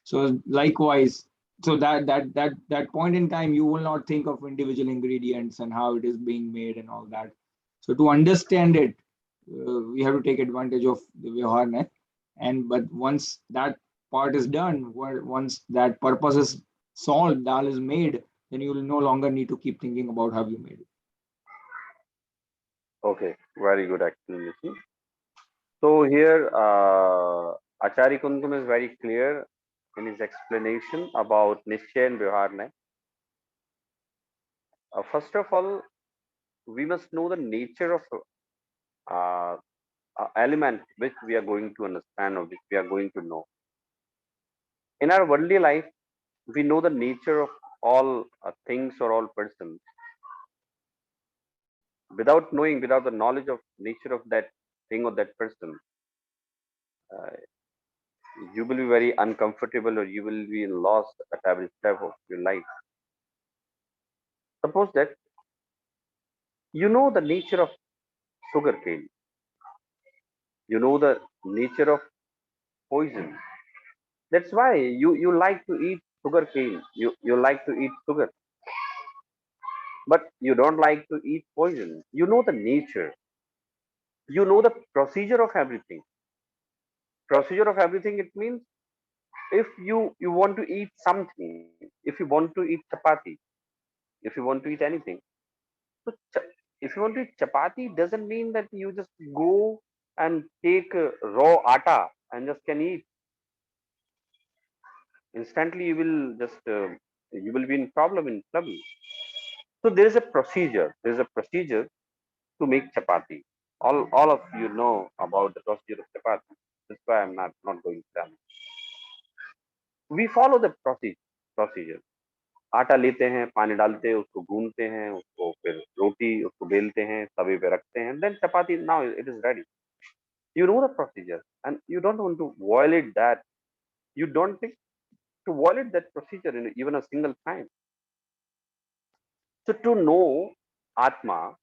So likewise, so that point in time, you will not think of individual ingredients and how it is being made and all that. So to understand it, we have to take advantage of the Vyavahar Nya. And but once that part is done, once that purpose is solved, dal is made, then you will no longer need to keep thinking about how you made it. Okay, very good explanation. So here, Acharya Kundum is very clear in his explanation about Nischay and Vyavahar Nya. First of all, we must know the nature of element which we are going to understand or which we are going to know. In our worldly life, we know the nature of all things or all persons. Without knowing, without the knowledge of nature of that thing or that person, you will be very uncomfortable or you will be lost at every step of your life. Suppose that you know the nature of sugarcane, you know the nature of poison. That's why you like to eat sugar cane. You like to eat sugar, but you don't like to eat poison. You know the nature. You know the procedure of everything. Procedure of everything. It means if you want to eat something, if you want to eat chapati, if you want to eat anything, so if you want to eat chapati, doesn't mean that you just go and take raw atta and just can eat instantly. You will just you will be in problem in trouble. So there is a procedure. There is a procedure to make chapati. All of you know about the procedure of chapati. That's why I'm not going to tell. We follow the procedure. आटा लेते हैं, पानी डालते हैं, उसको गूंदते हैं, उसको फिर रोटी उसको बेलते हैं, तवे पे रखते हैं, then chapati now it is ready. You know the procedure and you don't want to violate that. You don't think to violate that procedure in even a single time. So to know Atma,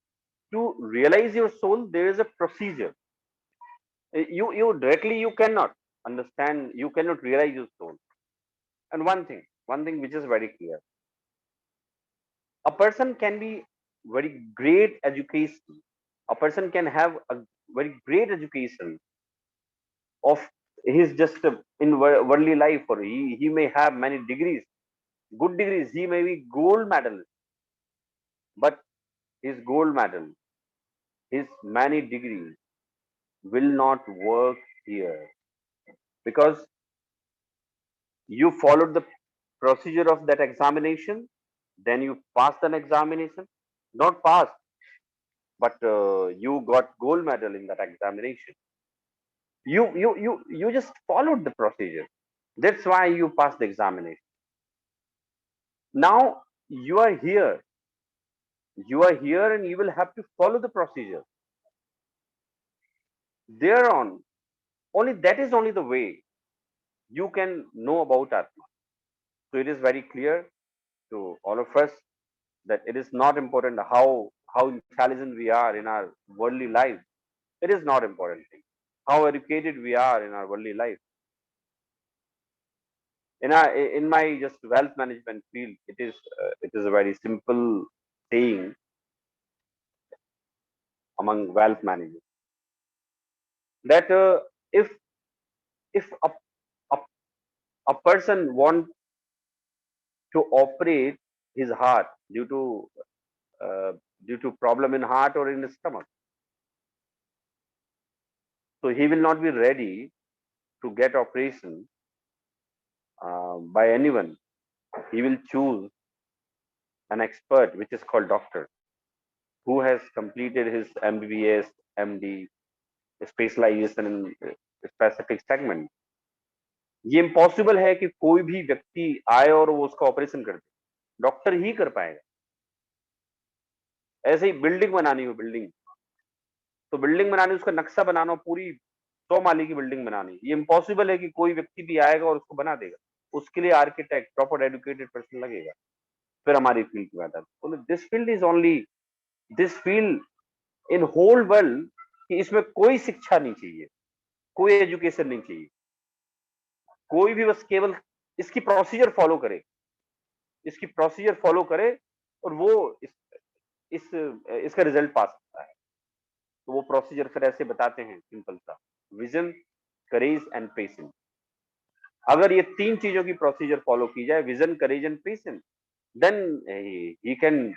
to realize your soul, there is a procedure. You directly you cannot understand, you cannot realize your soul. And one thing which is very clear, a person can be very great education, a person can have a very great education of his just in worldly life, or he may have many degrees, good degrees, he may be gold medal, but his gold medal, his many degrees will not work here, because you followed the procedure of that examination, then you passed an examination, not passed, but you got gold medal in that examination. You just followed the procedure. That's why you passed the examination. Now you are here. You are here and you will have to follow the procedure. Thereon, only that is only the way you can know about Atma. So it is very clear to all of us that it is not important how intelligent we are in our worldly life. It is not important thing. How educated we are in our worldly life. In my just wealth management field, it is a very simple saying among wealth managers that if a, a person want to operate his heart uh, due to problem in heart or in his stomach, so he will not be ready to get operation by anyone. He will choose an expert which is called doctor, who has completed his MBBS, MD, specialization in specific segment. ये impossible है कि कोई भी व्यक्ति आए और वो उसका ऑपरेशन कर दे, डॉक्टर ही कर पाएगा. ऐसे ही बिल्डिंग बनानी हो, बिल्डिंग, तो बिल्डिंग बनानी, उसका नक्शा बनाना, पूरी 100 माले की बिल्डिंग बनानी, ये इम्पॉसिबल है कि कोई व्यक्ति भी आएगा और उसको बना देगा. उसके लिए आर्किटेक्ट, प्रॉपर एजुकेटेड पर्सन लगेगा. फिर हमारी फील्ड की बात आती है, this field is only this field in whole world, कि इसमें कोई शिक्षा नहीं चाहिए, कोई एजुकेशन नहीं चाहिए, कोई भी बस केवल इसकी प्रोसीजर फॉलो करे, इसकी प्रोसीजर फॉलो करे और वो इसका रिजल्ट पा सकता है. तो वो प्रोसीजर फिर ऐसे बताते हैं सिंपल सा, विजन, करेज एंड पेशेंस. अगर ये तीन चीजों की प्रोसीजर फॉलो की जाए, vision, courage and patience, then he can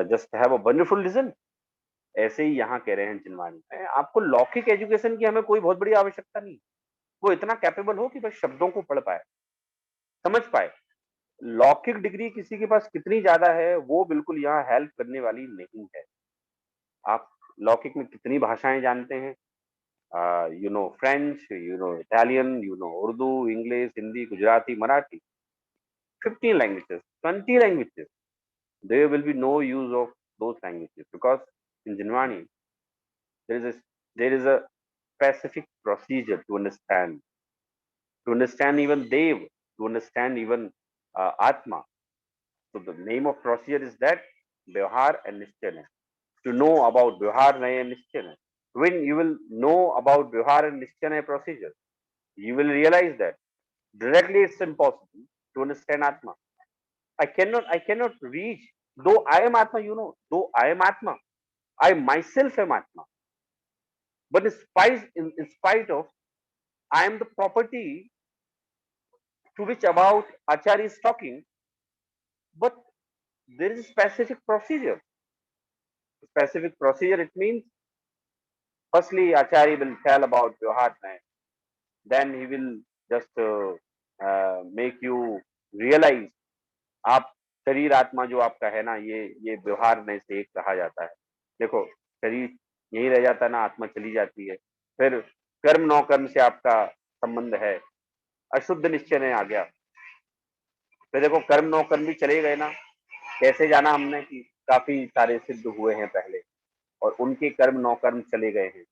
just have a wonderful result. ऐसे ही यहाँ कह रहे हैं जिनवानी, आपको लौकिक एजुकेशन की हमें कोई बहुत बड़ी आवश्यकता नहीं. वो इतना कैपेबल हो कि बस शब्दों को पढ़ पाए, समझ पाए. लौकिक डिग्री किसी के पास कितनी ज्यादा है वो बिल्कुल यहाँ हेल्प करने वाली नहीं है. आप लौकिक में कितनी भाषाएं जानते हैं, you know French, you know Italian, you know Urdu, English, Hindi, Gujarati, Marathi, 15 languages, 20 languages, there will be no use of those languages, because in Jinwani there is a specific procedure to understand even Dev, to understand even Atma. So the name of procedure is that Vyavhar and Nischay. To know about Vyavhar and Nischay, when you will know about Vyavhar and Nischay procedure, You will realize that directly it's impossible to understand Atma. I cannot reach, though I am Atma, though I am Atma, I myself am Atma. But in spite of, I am the property to which about Acharya is talking, but there is a specific procedure. Specific procedure, it means, firstly, Acharya will tell about Vyavharnay. Then he will just make you realize, आप शरीर आत्मा जो आपका है ना, ये व्यवहार में से एक कहा जाता है. देखो, शरीर यही रह जाता है ना, आत्मा चली जाती है. फिर कर्म नौ कर्म से आपका संबंध है, अशुद्ध निश्चय ने आ गया. फिर देखो, कर्म नौ कर्म भी चले गए ना. कैसे जाना हमने कि काफी सारे सिद्ध हुए हैं पहले और उनके कर्म नौ कर्म चले गए हैं.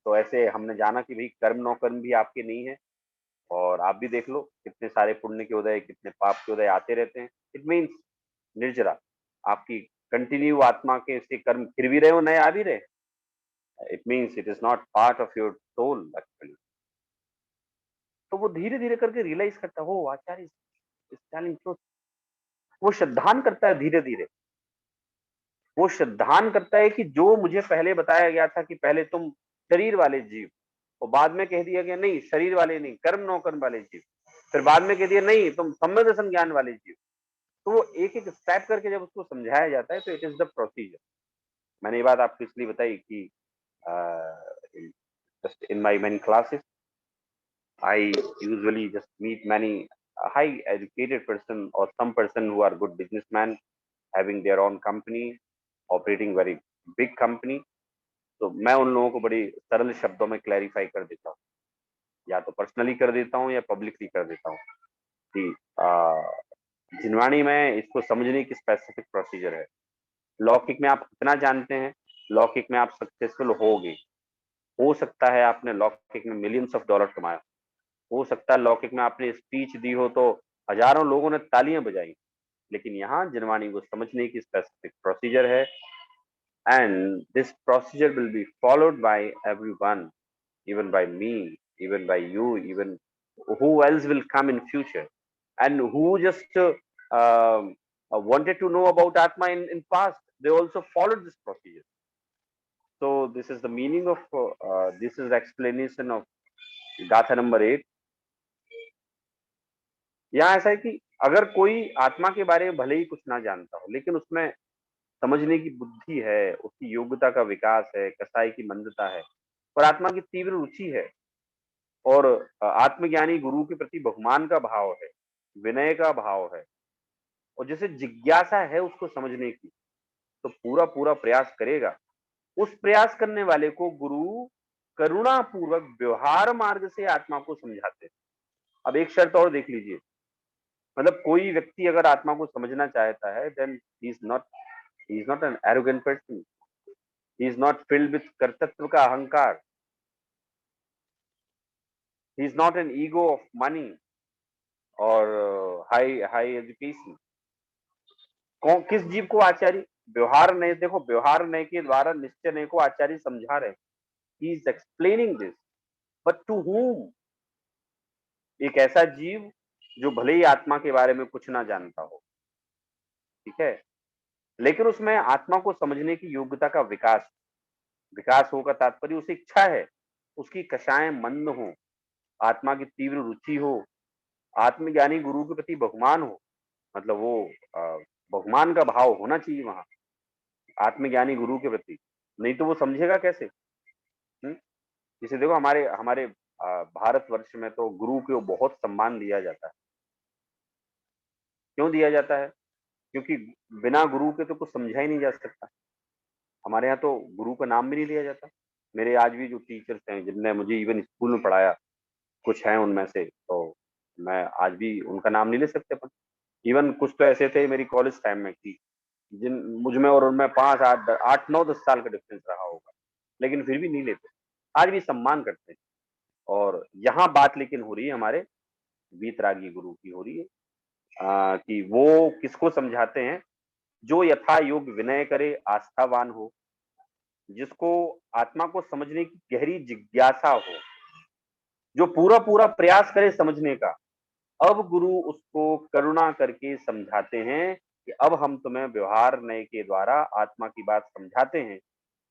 तो ऐसे हमने जाना कि भाई कर्म नौ कर्म भी आपके नहीं है. और आप भी देख लो कितने सारे पुण्य के उदय, कितने पाप के उदय आते रहते हैं. इट मीन्स निर्जरा आपकी कंटिन्यू आत्मा के से कर्म फिर भी रहे हो, नए आ भी रहे. It means it is not part of your soul actually. तो वो धीरे धीरे करके रियलाइज करता है, हो आचार्य इज टेलिंग ट्रुथ. वो श्रद्धान करता है धीरे धीरे. वो श्रद्धान करता है कि जो मुझे पहले बताया गया था कि पहले तुम शरीर वाले जीव, और बाद में कह दिया गया नहीं शरीर वाले नहीं, कर्म नौ कर्म वाले जीव. फिर बाद में कह दिया नहीं तुम सम्यक दर्शन ज्ञान वाले जीव. तो वो एक एक स्टेप करके जब उसको समझाया जाता है तो इट इज द प्रोसीजर. मैंने ये बात आपको इसलिए बताई कि just in my many classes I usually just meet many high educated person or some person who are good businessmen having their own company, operating very big company. तो मैं उन लोगों को बड़ी सरल शब्दों में क्लैरिफाई कर देता हूँ, या तो पर्सनली कर देता हूँ या पब्लिकली कर देता हूँ कि जिनवाणी में इसको समझने की स्पेसिफिक प्रोसीजर है. लौकिक में आप कितना जानते हैं, लौकिक में आप सक्सेसफुल होगे. हो सकता है आपने लौकिक में मिलियंस ऑफ डॉलर कमाया, हो सकता है लौकिक में आपने स्पीच दी हो तो हजारों लोगों ने तालियां बजाई. लेकिन यहाँ जिनवाणी को समझने की स्पेसिफिक प्रोसीजर है, and this procedure will be followed by everyone, even by me, even by you, even who else will come in future, and who just wanted to know about Atma in past, they also followed this procedure. So this is the meaning of this is the explanation of गाथा number 8. यहाँ ऐसा है कि अगर कोई आत्मा के बारे में भले ही कुछ ना जानता हो, लेकिन उसमें समझने की बुद्धि है, उसकी योग्यता का विकास है, कसाई की मंदता है और आत्मा की तीव्र रुचि है, और आत्मज्ञानी गुरु के प्रति बहुमान का भाव है, विनय का भाव है, और जैसे जिज्ञासा है उसको समझने की, तो पूरा पूरा प्रयास करेगा. उस प्रयास करने वाले को गुरु करुणा पूर्वक व्यवहार मार्ग से आत्मा को समझाते हैं. अब एक शर्त और देख लीजिए, मतलब कोई व्यक्ति अगर आत्मा को समझना चाहता है, then he is not an arrogant person, he is not filled with कर्तृत्व का अहंकार, he is not an ego of money और हाई एजुकेशन. किस जीव को आचार्य व्यवहार नय, देखो व्यवहार नय के द्वारा निश्चय नय को आचार्य समझा रहे हैं. He is explaining this, but to whom? एक ऐसा जीव जो भले ही आत्मा के बारे में कुछ ना जानता हो, ठीक है, लेकिन उसमें आत्मा को समझने की योग्यता का विकास हो का तात्पर्य उसे इच्छा है, उसकी कषाएं मंद हो, आत्मा की तीव्र रुचि हो, आत्मज्ञानी गुरु के प्रति बहुमान हो. मतलब वो बहुमान का भाव होना चाहिए वहां आत्मज्ञानी गुरु के प्रति, नहीं तो वो समझेगा कैसे. जैसे देखो हमारे भारतवर्ष में तो गुरु को बहुत सम्मान दिया जाता है. क्यों दिया जाता है? क्योंकि बिना गुरु के तो कुछ समझा ही नहीं जा सकता. हमारे यहाँ तो गुरु का नाम भी नहीं लिया जाता. मेरे आज भी जो टीचर्स हैं जिनने मुझे इवन स्कूल में पढ़ाया, कुछ हैं उनमें से, तो मैं आज भी उनका नाम नहीं ले सकते. पर इवन कुछ तो ऐसे थे मेरी कॉलेज टाइम में कि जिन मुझ में और उनमें 5, 8, 9, 10 साल का डिफरेंस रहा होगा, लेकिन फिर भी नहीं लेते. आज भी सम्मान करते हैं. और यहाँ बात लेकिन हो रही है हमारे वीतरागी गुरु की हो रही है कि वो किसको समझाते हैं, जो यथा योग्य विनय करे, आस्थावान हो, जिसको आत्मा को समझने की गहरी जिज्ञासा हो, जो पूरा पूरा प्रयास करे समझने का, अब गुरु उसको करुणा करके समझाते हैं कि अब हम तुम्हें व्यवहार नय के द्वारा आत्मा की बात समझाते हैं।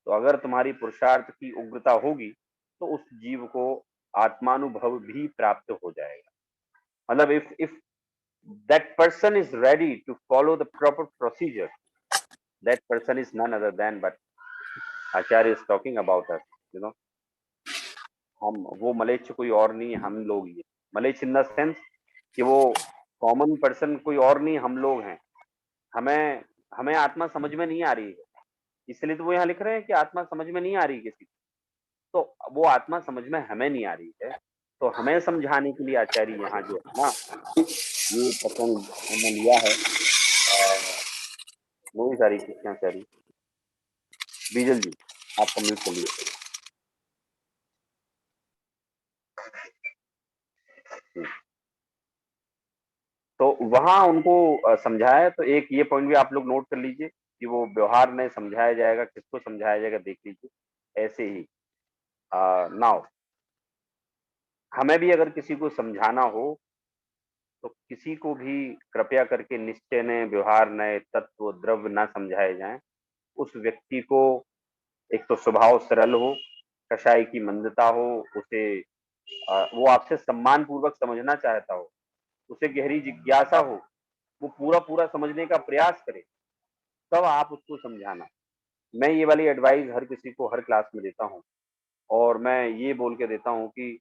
तो अगर तुम्हारी पुरुषार्थ की उग्रता होगी तो उस जीव को आत्मानुभव भी प्राप्त हो जाएगा। मतलब if that person is ready to follow the proper procedure, that person is none other than but Acharya is talking about us, you know. हम वो मलेच्छ कोई और नहीं, हम लोग ही है। मलेच्छ इन द सेंस कि वो कॉमन पर्सन कोई और नहीं, हम लोग हैं। हमें हमें आत्मा समझ में नहीं आ रही है, इसलिए तो वो यहाँ लिख रहे हैं कि आत्मा समझ में नहीं आ रही किसी को। तो वो आत्मा समझ में हमें नहीं आ रही है, तो हमें समझाने के लिए आचार्य यहाँ जो है ना, ये प्रसंग लिया है। बहुत सारी कृष्ण आचार्य, बीजल जी आप म्यूट कर लीजिए। तो वहां उनको समझाया, तो एक ये पॉइंट भी आप लोग नोट कर लीजिए कि वो व्यवहार में समझाया जाएगा, किसको समझाया जाएगा देख लीजिए। ऐसे ही नाउ हमें भी अगर किसी को समझाना हो तो किसी को भी कृपया करके निश्चय ने व्यवहार नए तत्व द्रव्य ना समझाए जाएं। उस व्यक्ति को एक तो स्वभाव सरल हो, कषाय की मंदता हो, उसे वो आपसे सम्मान पूर्वक समझना चाहता हो, उसे गहरी जिज्ञासा हो, वो पूरा पूरा समझने का प्रयास करे, तब आप उसको समझाना। मैं ये वाली एडवाइस हर किसी को हर क्लास में देता हूँ, और मैं ये बोल के देता हूँ कि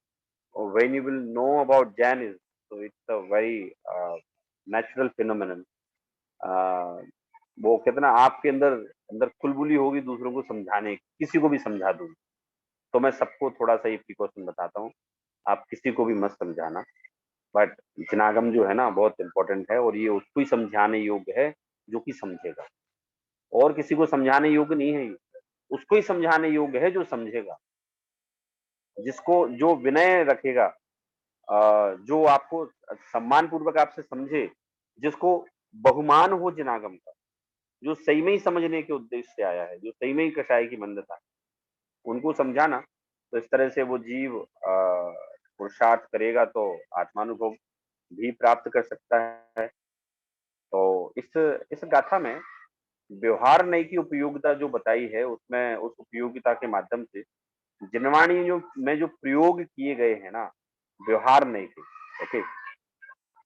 when you will know about Jainism, so it's a very natural phenomenon. वो कहते ना, आपके अंदर अंदर खुलबुली होगी दूसरों को समझाने, किसी को भी समझा दूं। तो मैं सबको थोड़ा सा ये प्रिकॉशन बताता हूँ, आप किसी को भी मत समझाना, बट जनागम जो है ना बहुत इंपॉर्टेंट है, और ये उसको ही समझाने योग्य है जो कि समझेगा, और किसी को समझाने योग्य नहीं है। ये उसको ही समझाने योग्य है जो समझेगा, जिसको जो विनय रखेगा, जो आपको सम्मान पूर्वक आपसे समझे, जिसको बहुमान हो जनागम का, जो सही में ही समझने के उद्देश्य से आया है, जो सही में ही कषाय की मंदता है, उनको समझाना। तो इस तरह से वो जीव पुरुषार्थ करेगा तो आत्मानुभव भी प्राप्त कर सकता है। तो इस गाथा में व्यवहार नय की उपयोगिता जो बताई है, उसमें उस उपयोगिता के माध्यम से जिनवाणी जो प्रयोग किए गए हैं ना व्यवहार नय के, ओके,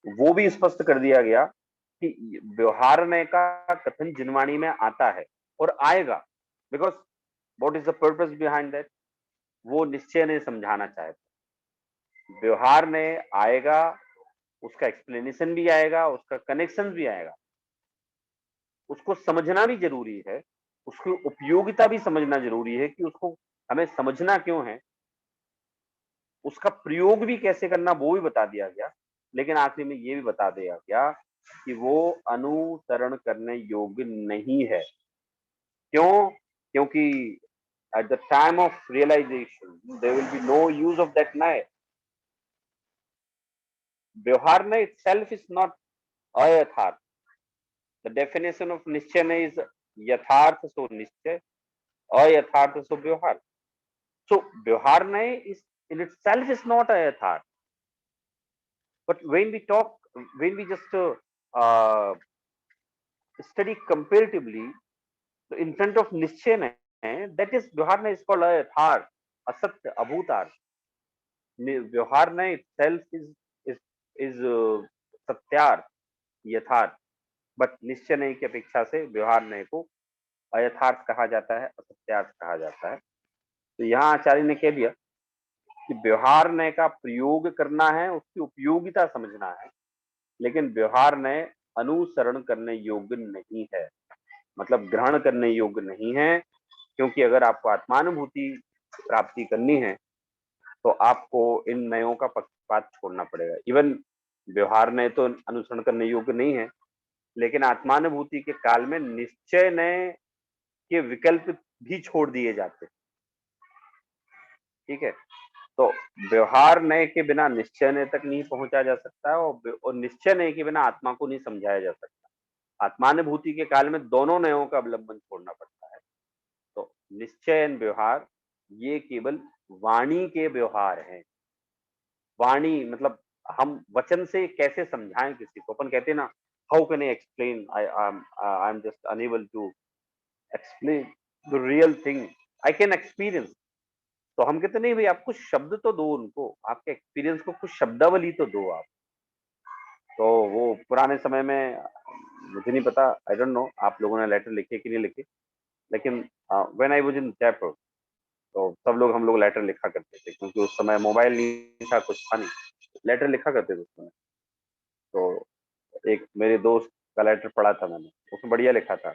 वो भी स्पष्ट कर दिया गया कि व्यवहार नय का कथन जिनवाणी में आता है और आएगा, because what is the purpose behind that, वो निश्चय ने समझाना चाहते। व्यवहार नय आएगा, उसका एक्सप्लेनेशन भी आएगा, उसका कनेक्शन भी आएगा, उसको समझना भी जरूरी है, उसकी उपयोगिता भी समझना जरूरी है कि उसको हमें समझना क्यों है, उसका प्रयोग भी कैसे करना वो भी बता दिया गया। लेकिन आखिरी में ये भी बता दिया गया कि वो अनुसरण करने योग्य नहीं है। क्यों? क्योंकि at the time of realization there will be no use of that naya. Vyavhar naya itself is not ayatharth. The definition of nischay is yatharth so nischay, ayatharth so vyavhar. So vyavhar naya is in itself is not ayatharth. But when we just study comparatively, so in front of nischay naya, that is vyavhar naya is called ayatharth, asatya, abhutarth. व्यवहार नय itself is Satyarth, यथार्थ, but निश्चय नय की अपेक्षा से व्यवहार नय को अयथार्थ कहा जाता है, असत्यार्थ कहा जाता है। तो यहाँ आचार्य ने कह दिया कि व्यवहार नय का प्रयोग करना है, उसकी उपयोगिता समझना है, लेकिन व्यवहार नय अनुसरण करने योग्य नहीं है, मतलब ग्रहण करने योग्य नहीं है। क्योंकि अगर आपको आत्मानुभूति प्राप्ति करनी है तो आपको इन नयों का पक्षपात छोड़ना पड़ेगा। इवन व्यवहार नय तो अनुसरण करने योग्य नहीं है, लेकिन आत्मानुभूति के काल में निश्चय नय के विकल्प भी छोड़ दिए जाते हैं। ठीक है, तो व्यवहार नय के बिना निश्चय नय तक नहीं पहुंचा जा सकता है, और निश्चय नय के बिना आत्मा को नहीं समझाया जा सकता। आत्मानुभूति के काल में दोनों नयों का अवलंबन छोड़ना पड़ता है। तो निश्चय एवं व्यवहार ये केवल वाणी के व्यवहार हैं, वाणी मतलब हम वचन से कैसे समझाएं किसी को। अपन कहते हैं ना, how can I explain, I am just unable to explain the real thing, I can experience. तो हम कहते नहीं भाई, आप कुछ शब्द तो दो उनको, आपके एक्सपीरियंस को कुछ शब्दावली तो दो आप। तो वो पुराने समय में, मुझे नहीं पता, आई डोंट नो आप लोगों ने लेटर लिखे कि नहीं लिखे, लेकिन when I was in Jaipur, तो सब लोग, हम लोग लेटर लिखा करते थे, क्योंकि उस समय मोबाइल नहीं था, कुछ था नहीं, लेटर लिखा करते थे उस समय। तो एक मेरे दोस्त का लेटर पढ़ा था मैंने, उसमें बढ़िया लिखा था,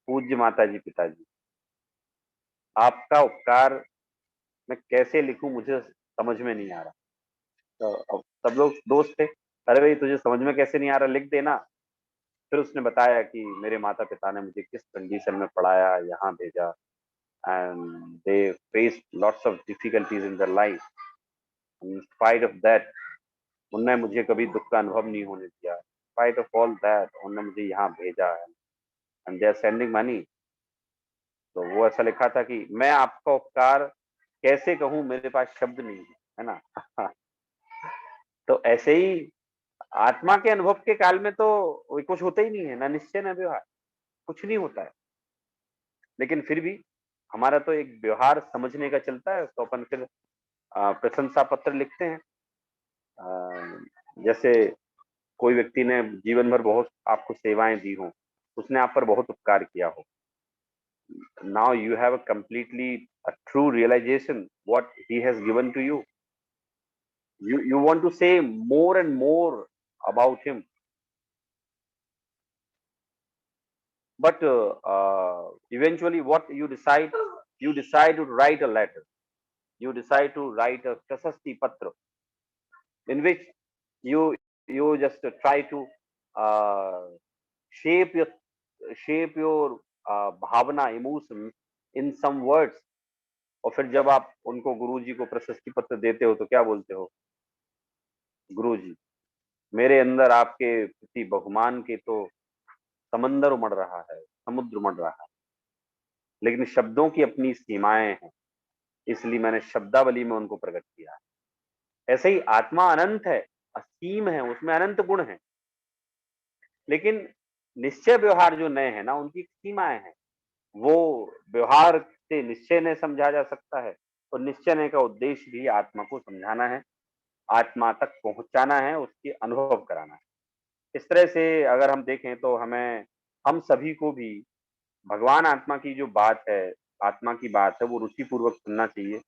पूज्य माता जी पिताजी, आपका उपकार मैं कैसे लिखूं मुझे समझ में नहीं आ रहा। तो अब सब लोग दोस्त थे, अरे भाई तुझे समझ में कैसे नहीं आ रहा, लिख देना। फिर उसने बताया कि मेरे माता पिता ने मुझे किस कंडीशन में पढ़ाया, यहाँ भेजा, and they face lots of difficulties in their life, in spite of that उन्होंने मुझे कभी दुख का अनुभव नहीं होने दिया, स्पाइट ऑफ ऑल दैट उन्होंने मुझे यहाँ भेजा है, and they are sending money. तो वो ऐसा लिखा था कि मैं आपका उपकार कैसे कहूँ, मेरे पास शब्द नहीं है ना। तो ऐसे ही आत्मा के अनुभव के काल में तो कुछ होता ही नहीं है, ना निश्चय ना व्यवहार, कुछ नहीं होता है। लेकिन फिर भी हमारा तो एक व्यवहार समझने का चलता है, तो अपन फिर प्रशंसा पत्र लिखते हैं। जैसे कोई व्यक्ति ने जीवन भर बहुत आपको सेवाएं दी हो, उसने आप पर बहुत उपकार किया हो, now you have a completely a true realization what he has given to you. You want to say more and more about him, but eventually what you decide, you decide to write a letter, you decide to write a prasasti patra, in which you just try to uh, shape your shape your bhavana emotion in some words। और फिर जब आप उनको गुरुजी को प्रशस्ति पत्र देते हो तो क्या बोलते हो, गुरुजी मेरे अंदर आपके प्रति बहुमान के तो समंदर उमड़ रहा है, समुद्र उमड़ रहा है, लेकिन शब्दों की अपनी सीमाएं हैं, इसलिए मैंने शब्दावली में उनको प्रकट किया। ऐसे ही आत्मा अनंत है, असीम है, उसमें अनंत गुण हैं, लेकिन निश्चय व्यवहार जो नए हैं ना, उनकी सीमाएं हैं। वो व्यवहार से निश्चय ने समझा जा सकता है, और निश्चय का उद्देश्य भी आत्मा को समझाना है, आत्मा तक पहुंचाना है, उसके अनुभव कराना है। इस तरह से अगर हम देखें तो हमें, हम सभी को भी भगवान आत्मा की जो बात है, आत्मा की बात है, वो रुचिपूर्वक सुनना चाहिए,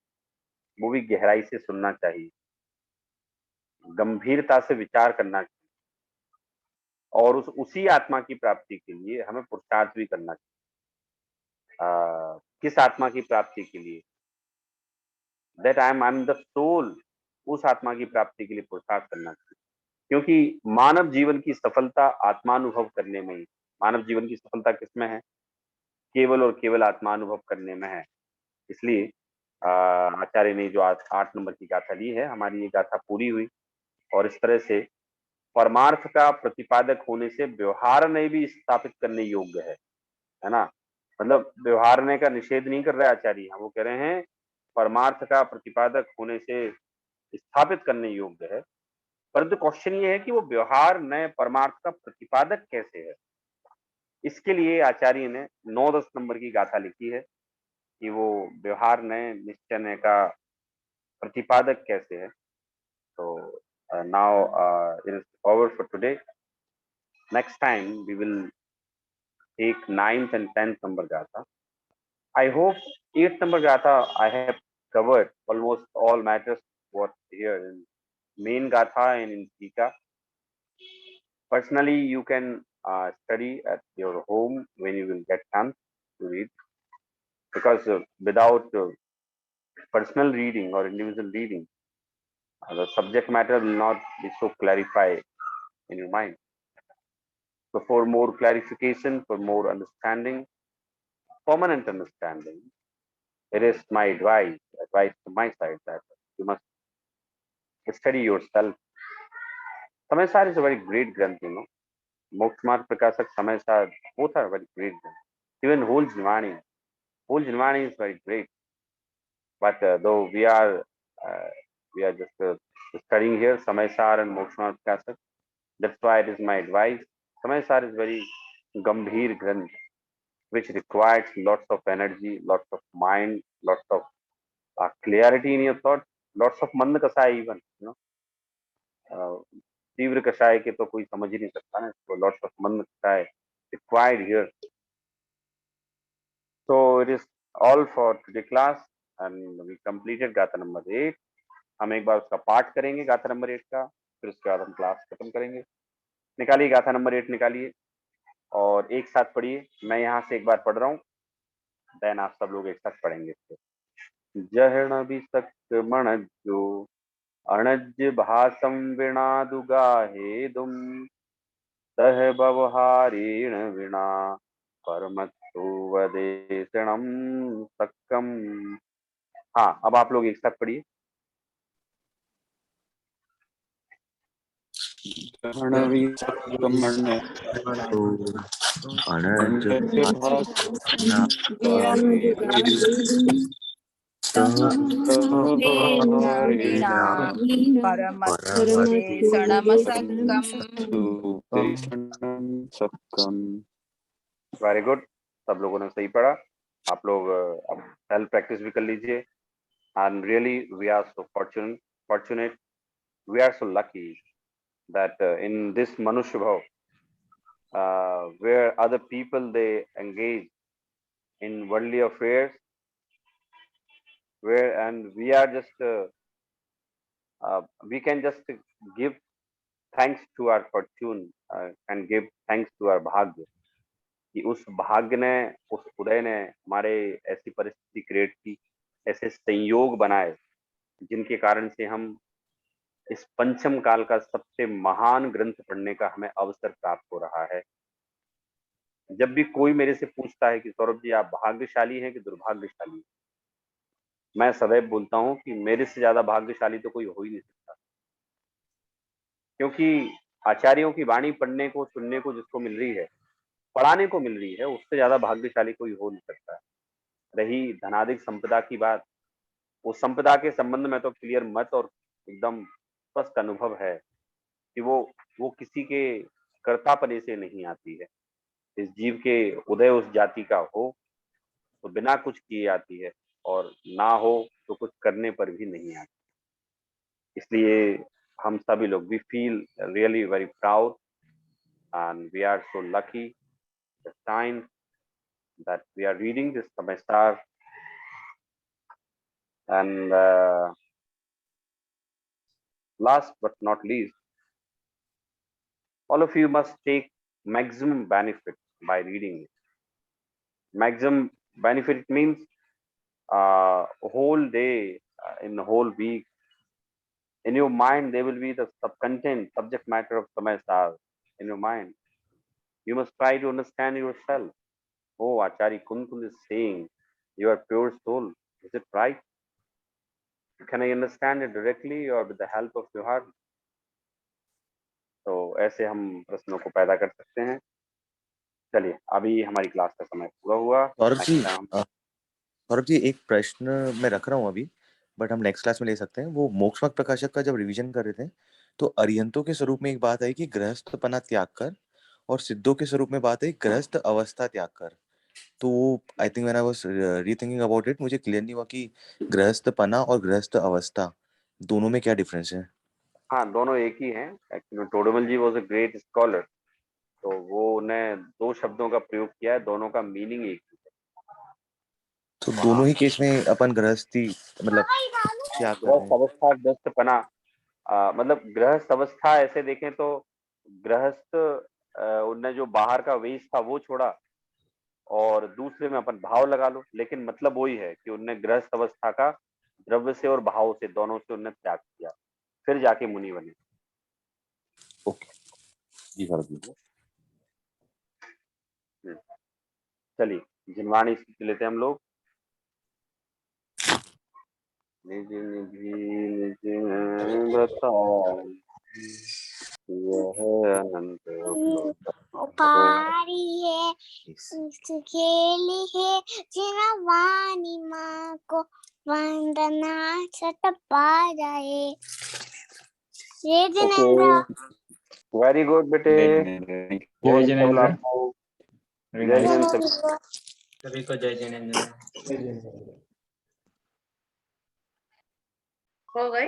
वो भी गहराई से सुनना चाहिए, गंभीरता से विचार करना चाहिए, और उसी आत्मा की प्राप्ति के लिए हमें पुरुषार्थ भी करना चाहिए। किस आत्मा की प्राप्ति के लिए, that I am the soul, उस आत्मा की प्राप्ति के लिए पुरुषार्थ करना चाहिए। क्योंकि मानव जीवन की सफलता आत्मानुभव करने में ही, मानव जीवन की सफलता किसमें है, केवल और केवल आत्मानुभव करने में है। इसलिए आचार्य ने जो 8 नंबर की गाथा ली है, हमारी ये गाथा पूरी हुई, और इस तरह से परमार्थ का प्रतिपादक होने से व्यवहारने भी स्थापित करने योग्य है ना। मतलब व्यवहारने का निषेध नहीं कर रहे आचार्य, वो कह रहे हैं परमार्थ का प्रतिपादक होने से स्थापित करने योग्य है, परंतु क्वेश्चन ये है कि वो व्यवहार नए परमार्थ का प्रतिपादक कैसे है। इसके लिए आचार्य ने 9-10 नंबर की गाथा लिखी है कि वो व्यवहार नए निश्चय का प्रतिपादक कैसे है। तो now it is over for today, next time we will take 9th and 10th number gatha. I hope 8th number gatha I have covered almost all matters what here in main gatha and in Tika. Personally, you can study at your home when you will get chance to read, because without personal reading or individual reading, the subject matter will not be so clarified in your mind. So for more clarification, for more understanding, permanent understanding, it is my advice from my side that you must study yourself. Samaysar is a very great granth, you know. Mokshamar Prakashak Samaysar, both are very great granth. Even whole Jinvani is very great. But though we are just studying here Samaysar and Moksha Prakashak. That's why it is my advice. Samaysar is very gambhir granth, which requires lots of energy, lots of mind, lots of clarity in your thoughts, lots of mand kasai even, तीव्र कषाय के तो कोई समझ ही नहीं सकता ना इसको. लॉट्स ऑफ मंद कषाय required here. So it is all for today class and we completed गाथा नंबर 8. हम एक बार उसका पाठ करेंगे गाथा नंबर 8 का, फिर उसके बाद हम क्लास खत्म करेंगे. निकालिए गाथा नंबर 8 निकालिए और एक साथ पढ़िए. मैं यहाँ से एक बार पढ़ रहा हूँ, देन आप सब लोग एक साथ पढ़ेंगे इसको. जहण विसक्त मणज्जो अणज्य भासं विणादुगाहेदुम सह व्यवहारेण विना परमत्तो वदेशणम सक्कम. हाँ, अब आप लोग एक साथ पढ़िए. वेरी गुड, सब लोगों ने सही पढ़ा. आप लोग अब सेल्फ प्रैक्टिस भी कर लीजिए. And really we are so fortunate, we are so lucky that in this Manusha Bhav, where other people they engage in worldly affairs, where and we are just we can just give thanks to our fortune and give thanks to our bhagya कि उस भाग्य ने, उस उदय ने हमारे ऐसी परिस्थिति create की, ऐसे संयोग बनाए जिनके कारण से हम इस पंचम काल का सबसे महान ग्रंथ पढ़ने का हमें अवसर प्राप्त हो रहा है. जब भी कोई मेरे से पूछता है कि सौरभ जी आप भाग्यशाली हैं कि दुर्भाग्यशाली, मैं सदैव बोलता हूं कि मेरे से ज्यादा भाग्यशाली तो कोई हो ही नहीं सकता. क्योंकि आचार्यों की वाणी पढ़ने को, सुनने को जिसको मिल रही है, पढ़ाने को मिल रही है, उससे ज्यादा भाग्यशाली कोई हो नहीं सकता. रही धनाधिक संपदा की बात, उस संपदा के संबंध में तो क्लियर मत और एकदम स्पष्ट अनुभव है कि वो किसी के कर्तापने से नहीं आती है. इस जीव के उदय उस जाति का हो तो बिना कुछ किए आती है, और ना हो तो कुछ करने पर भी नहीं आती. इसलिए हम सभी लोग we feel really very proud and we are so lucky the time that we are reading this Samaysar. And last but not least, all of you must take maximum benefit by reading it. Maximum benefit means a whole day, in the whole week, in your mind there will be the subject matter of Samaysar in your mind. You must try to understand yourself. Oh, Acharya Kunkul is saying, you are pure soul. Is it right? Can I understand it directly or with the help of your heart? तो ऐसे हम प्रश्नों को पैदा कर सकते हैं. चलिए, अभी हमारी क्लास का समय पूरा हुआ. सौरभ जी एक प्रश्न मैं रख रहा हूँ अभी, बट हम नेक्स्ट क्लास में ले सकते हैं. वो मोक्षमक प्रकाशक का जब रिवीजन कर रहे थे तो अरिहंतों के स्वरूप में एक बात आई कि गृहस्थपना त्याग कर, और सिद्धों के स्वरूप में बात आई गृहस्थ अवस्था त्याग कर. तो I think when I was rethinking about it, मुझे क्लियर नहीं हुआ कि गृहस्थपना और गृहस्थ अवस्था दोनों में क्या डिफरेंस है. हाँ, दोनों एक ही हैं. Actually Todarmal ji was a great scholar, तो वो ने दो शब्दों का प्रयोग किया है, दोनों का मीनिंग एक ही है. तो दोनों ही केस में अपन गृहस्थी मतलब क्या कर रहे हैं. अवस्था गृहस्थपना, मतलब गृहस्थ अवस्था ऐसे देखें तो गृहस्थ उनने जो बाहर का वेश था वो छोड़ा, और दूसरे में अपन भाव लगा लो, लेकिन मतलब वही है कि उनने गृहस्थ अवस्था का द्रव्य से और भाव से दोनों से उनने त्याग किया, फिर जाके मुनि बने. ओके जी सर जी. चलिए जिनवाणी स्थिति लेते हैं हम लोग. निज निधि निज बताओ यह अनंत उपारी है खेली है जिना वाणी माँ को वंदना सत पा जाए. जय जिनेंद्र। वेरी गुड बेटे। जय बहुत जिनेंद्र। अच्छा आपको। Very जय nice. जिनेंद्र। सभी को जय जिनेंद्र। जय जिनेंद्र। हो गए।